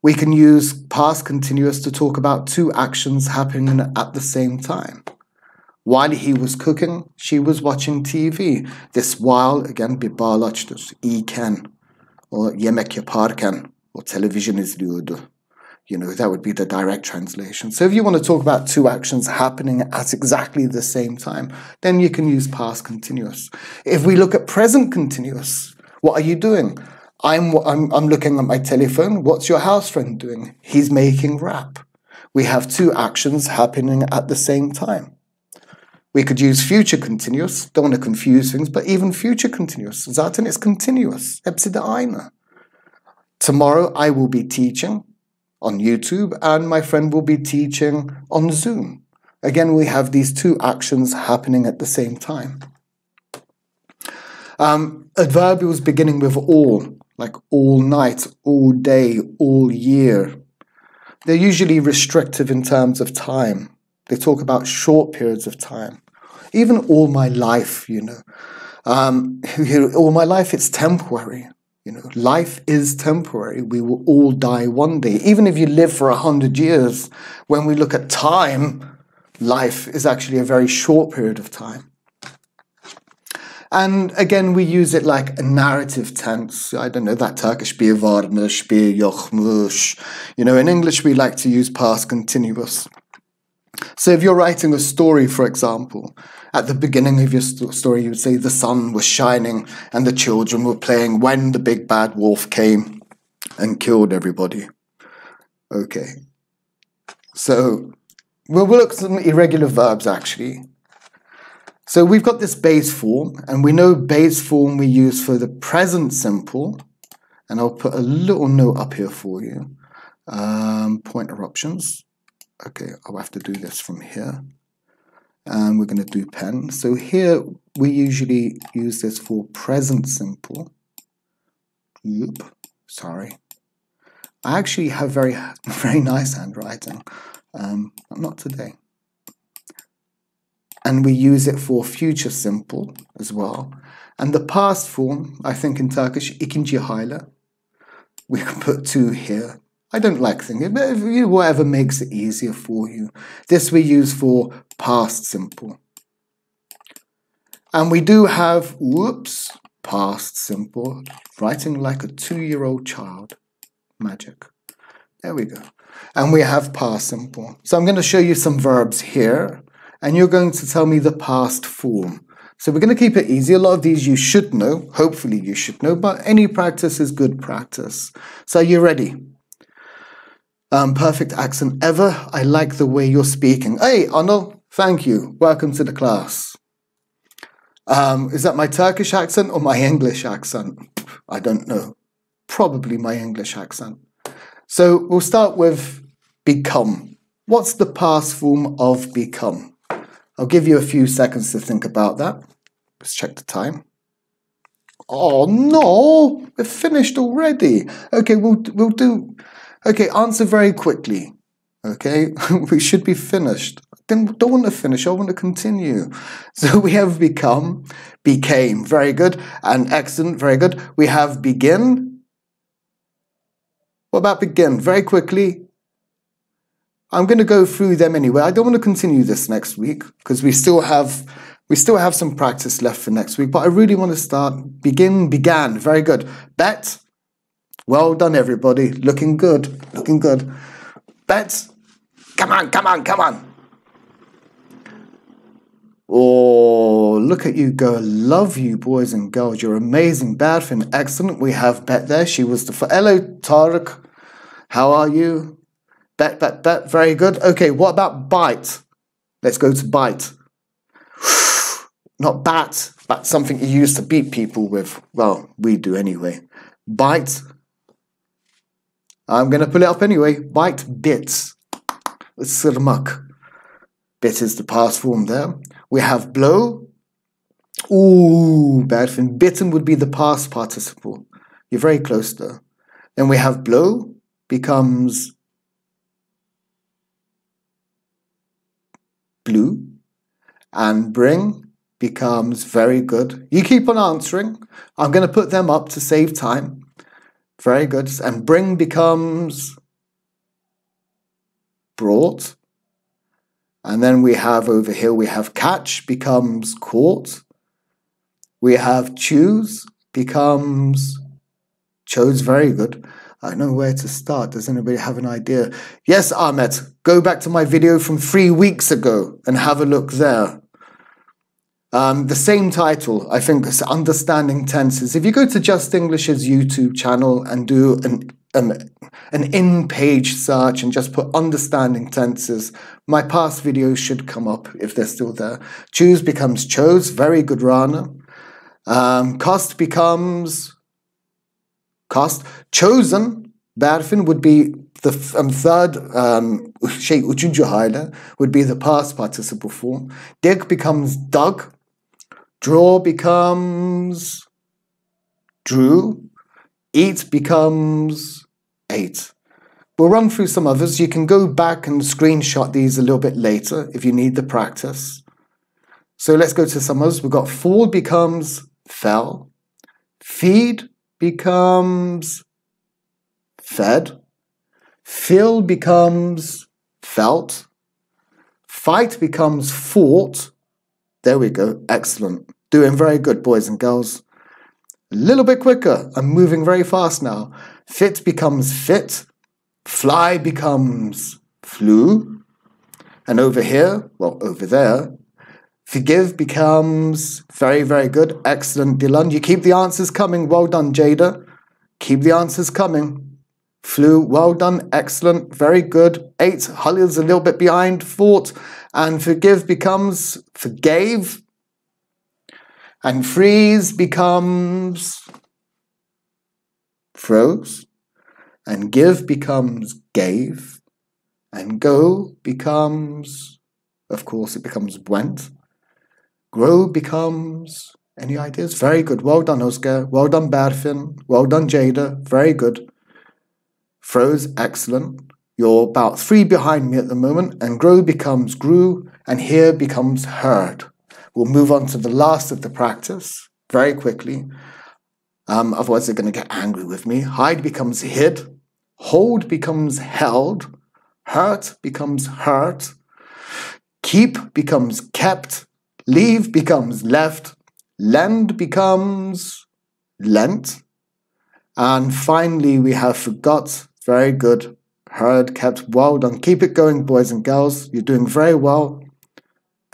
We can use past continuous to talk about two actions happening at the same time. While he was cooking, she was watching TV. This while, again, bir bağlaçtır. İyken, or yemek yaparken, or television izliyordu. You know, that would be the direct translation. So if you want to talk about two actions happening at exactly the same time, then you can use past continuous. If we look at present continuous, what are you doing? I'm looking at my telephone. What's your house friend doing? He's making rap. We have two actions happening at the same time. We could use future continuous. Don't want to confuse things, but even future continuous. Zaten it's continuous. Hepsi de aynı. Tomorrow I will be teaching on YouTube and my friend will be teaching on Zoom. Again, we have these two actions happening at the same time. Adverbials beginning with all. Like all night, all day, all year. They're usually restrictive in terms of time. They talk about short periods of time. Even all my life, all my life, it's temporary. Life is temporary. We will all die one day. Even if you live for 100 years, when we look at time, life is actually a very short period of time. And again, we use it like a narrative tense. I don't know, that Turkish bir varmış, bir yokmuş. You know, in English, we like to use past continuous. So if you're writing a story, for example, at the beginning of your story, you would say the sun was shining and the children were playing when the big bad wolf came and killed everybody. Okay. So we'll look at some irregular verbs, actually. So we've got this base form, and we know base form we use for the present simple. And I'll put a little note up here for you. Point eruptions. Okay, I'll have to do this from here. And we're going to do pen. So here we usually use this for present simple. Oop, sorry. I actually have very nice handwriting. Not today. And we use it for future simple as well. And the past form, I think in Turkish, ikinci hale. We can put two here. I don't like thinking, but whatever makes it easier for you. This we use for past simple. And we do have, whoops, past simple, writing like a 2-year-old child. Magic. There we go. And we have past simple. So I'm going to show you some verbs here. And you're going to tell me the past form. So we're going to keep it easy. A lot of these you should know. Hopefully you should know. But any practice is good practice. So are you ready? Perfect accent ever. I like the way you're speaking. Hey, Arnold. Thank you. Welcome to the class. Is that my Turkish accent or my English accent? I don't know. Probably my English accent. So we'll start with become. What's the past form of become? I'll give you a few seconds to think about that. Let's check the time. Oh no, we're finished already. Okay, we'll do. Okay, answer very quickly. Okay, we should be finished. Don't want to finish. I want to continue. So we have become, became, very good, and excellent, very good. We have begin. What about begin? Very quickly. I'm going to go through them anyway. I don't want to continue this next week because we still have some practice left for next week. But I really want to start. Begin, began. Very good. Bet. Well done, everybody. Looking good. Looking good. Bet. Come on, come on, come on. Oh, look at you go. Love you, boys and girls. You're amazing. Berfin, excellent. We have Bet there. She was the... Hello, Tarek. How are you? Bet, bet, bet. Very good. Okay, what about bite? Let's go to bite. Not bat, but something you use to beat people with. Well, we do anyway. Bite. I'm going to pull it up anyway. Bite, bits. Sırmak. Bit is the past form there. We have blow. Ooh, bad thing. Bitten would be the past participle. You're very close though. Then we have blow becomes blue. And bring becomes very good. You keep on answering. I'm going to put them up to save time. Very good. And bring becomes brought. And then we have over here, we have catch becomes caught. We have choose becomes chose. Very good. I don't know where to start. Does anybody have an idea? Yes, Ahmed, go back to my video from 3 weeks ago and have a look there. The same title, I think, is Understanding Tenses. If you go to Justenglish's YouTube channel and do an in-page search and just put Understanding Tenses, my past videos should come up if they're still there. Choose becomes chose. Very good, Rana. Cost becomes cost. Chosen, Berfin, would be the third, üçüncü hale, would be the past participle form. Dig becomes dug. Draw becomes drew. Eat becomes ate. We'll run through some others. You can go back and screenshot these a little bit later if you need the practice. So let's go to some others. We've got fall becomes fell. Feed becomes fed. Feel becomes felt. Fight becomes fought. There we go. Excellent. Doing very good, boys and girls. A little bit quicker. I'm moving very fast now. Fit becomes fit. Fly becomes flew. And over here, well, over there, forgive becomes very, very good. Excellent, Dylan. You keep the answers coming. Well done, Jada. Keep the answers coming. Flew, well done, excellent, very good. 8, Halil's a little bit behind. Fought, and forgive becomes forgave. And freeze becomes froze. And give becomes gave. And go becomes, of course, it becomes went. Grow becomes, any ideas? Very good, well done, Oscar. Well done, Berfin. Well done, Jada. Very good. Froze, excellent. You're about 3 behind me at the moment. And grow becomes grew. And hear becomes heard. We'll move on to the last of the practice very quickly. Otherwise, they're going to get angry with me. Hide becomes hid. Hold becomes held. Hurt becomes hurt. Keep becomes kept. Leave becomes left. Lend becomes lent. And finally, we have forgot. Very good. Heard, kept, well done. Keep it going, boys and girls. You're doing very well.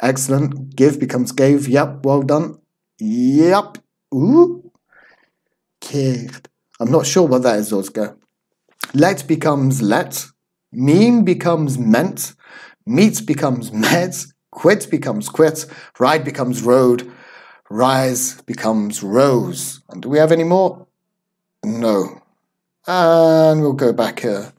Excellent. Give becomes gave. Yep, well done. Yep. Ooh. Keert. I'm not sure what that is, Oscar. Let becomes let. Mean becomes meant. Meet becomes met. Quit becomes quit. Ride becomes rode. Rise becomes rose. And do we have any more? No. And we'll go back here.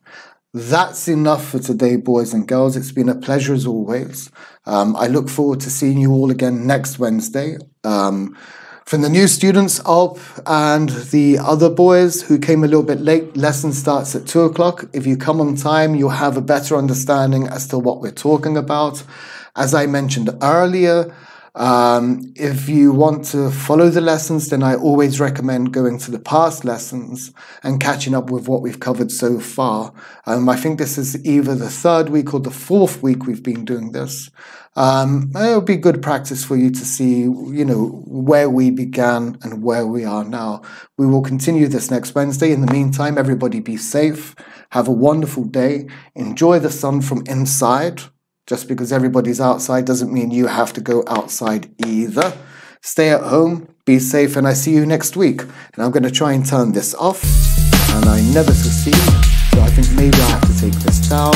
That's enough for today, boys and girls. It's been a pleasure as always. I look forward to seeing you all again next Wednesday. From the new students, Alp and the other boys who came a little bit late, lesson starts at 2 o'clock. If you come on time, you'll have a better understanding as to what we're talking about. As I mentioned earlier, if you want to follow the lessons, then I always recommend going to the past lessons and catching up with what we've covered so far. I think this is either the 3rd week or the 4th week we've been doing this. It'll be good practice for you to see, where we began and where we are now. We will continue this next Wednesday. In the meantime, everybody be safe. Have a wonderful day. Enjoy the sun from inside. Just because everybody's outside doesn't mean you have to go outside either. Stay at home, be safe, and I see you next week. And I'm going to try and turn this off, and I never succeed, so I think maybe I have to take this down.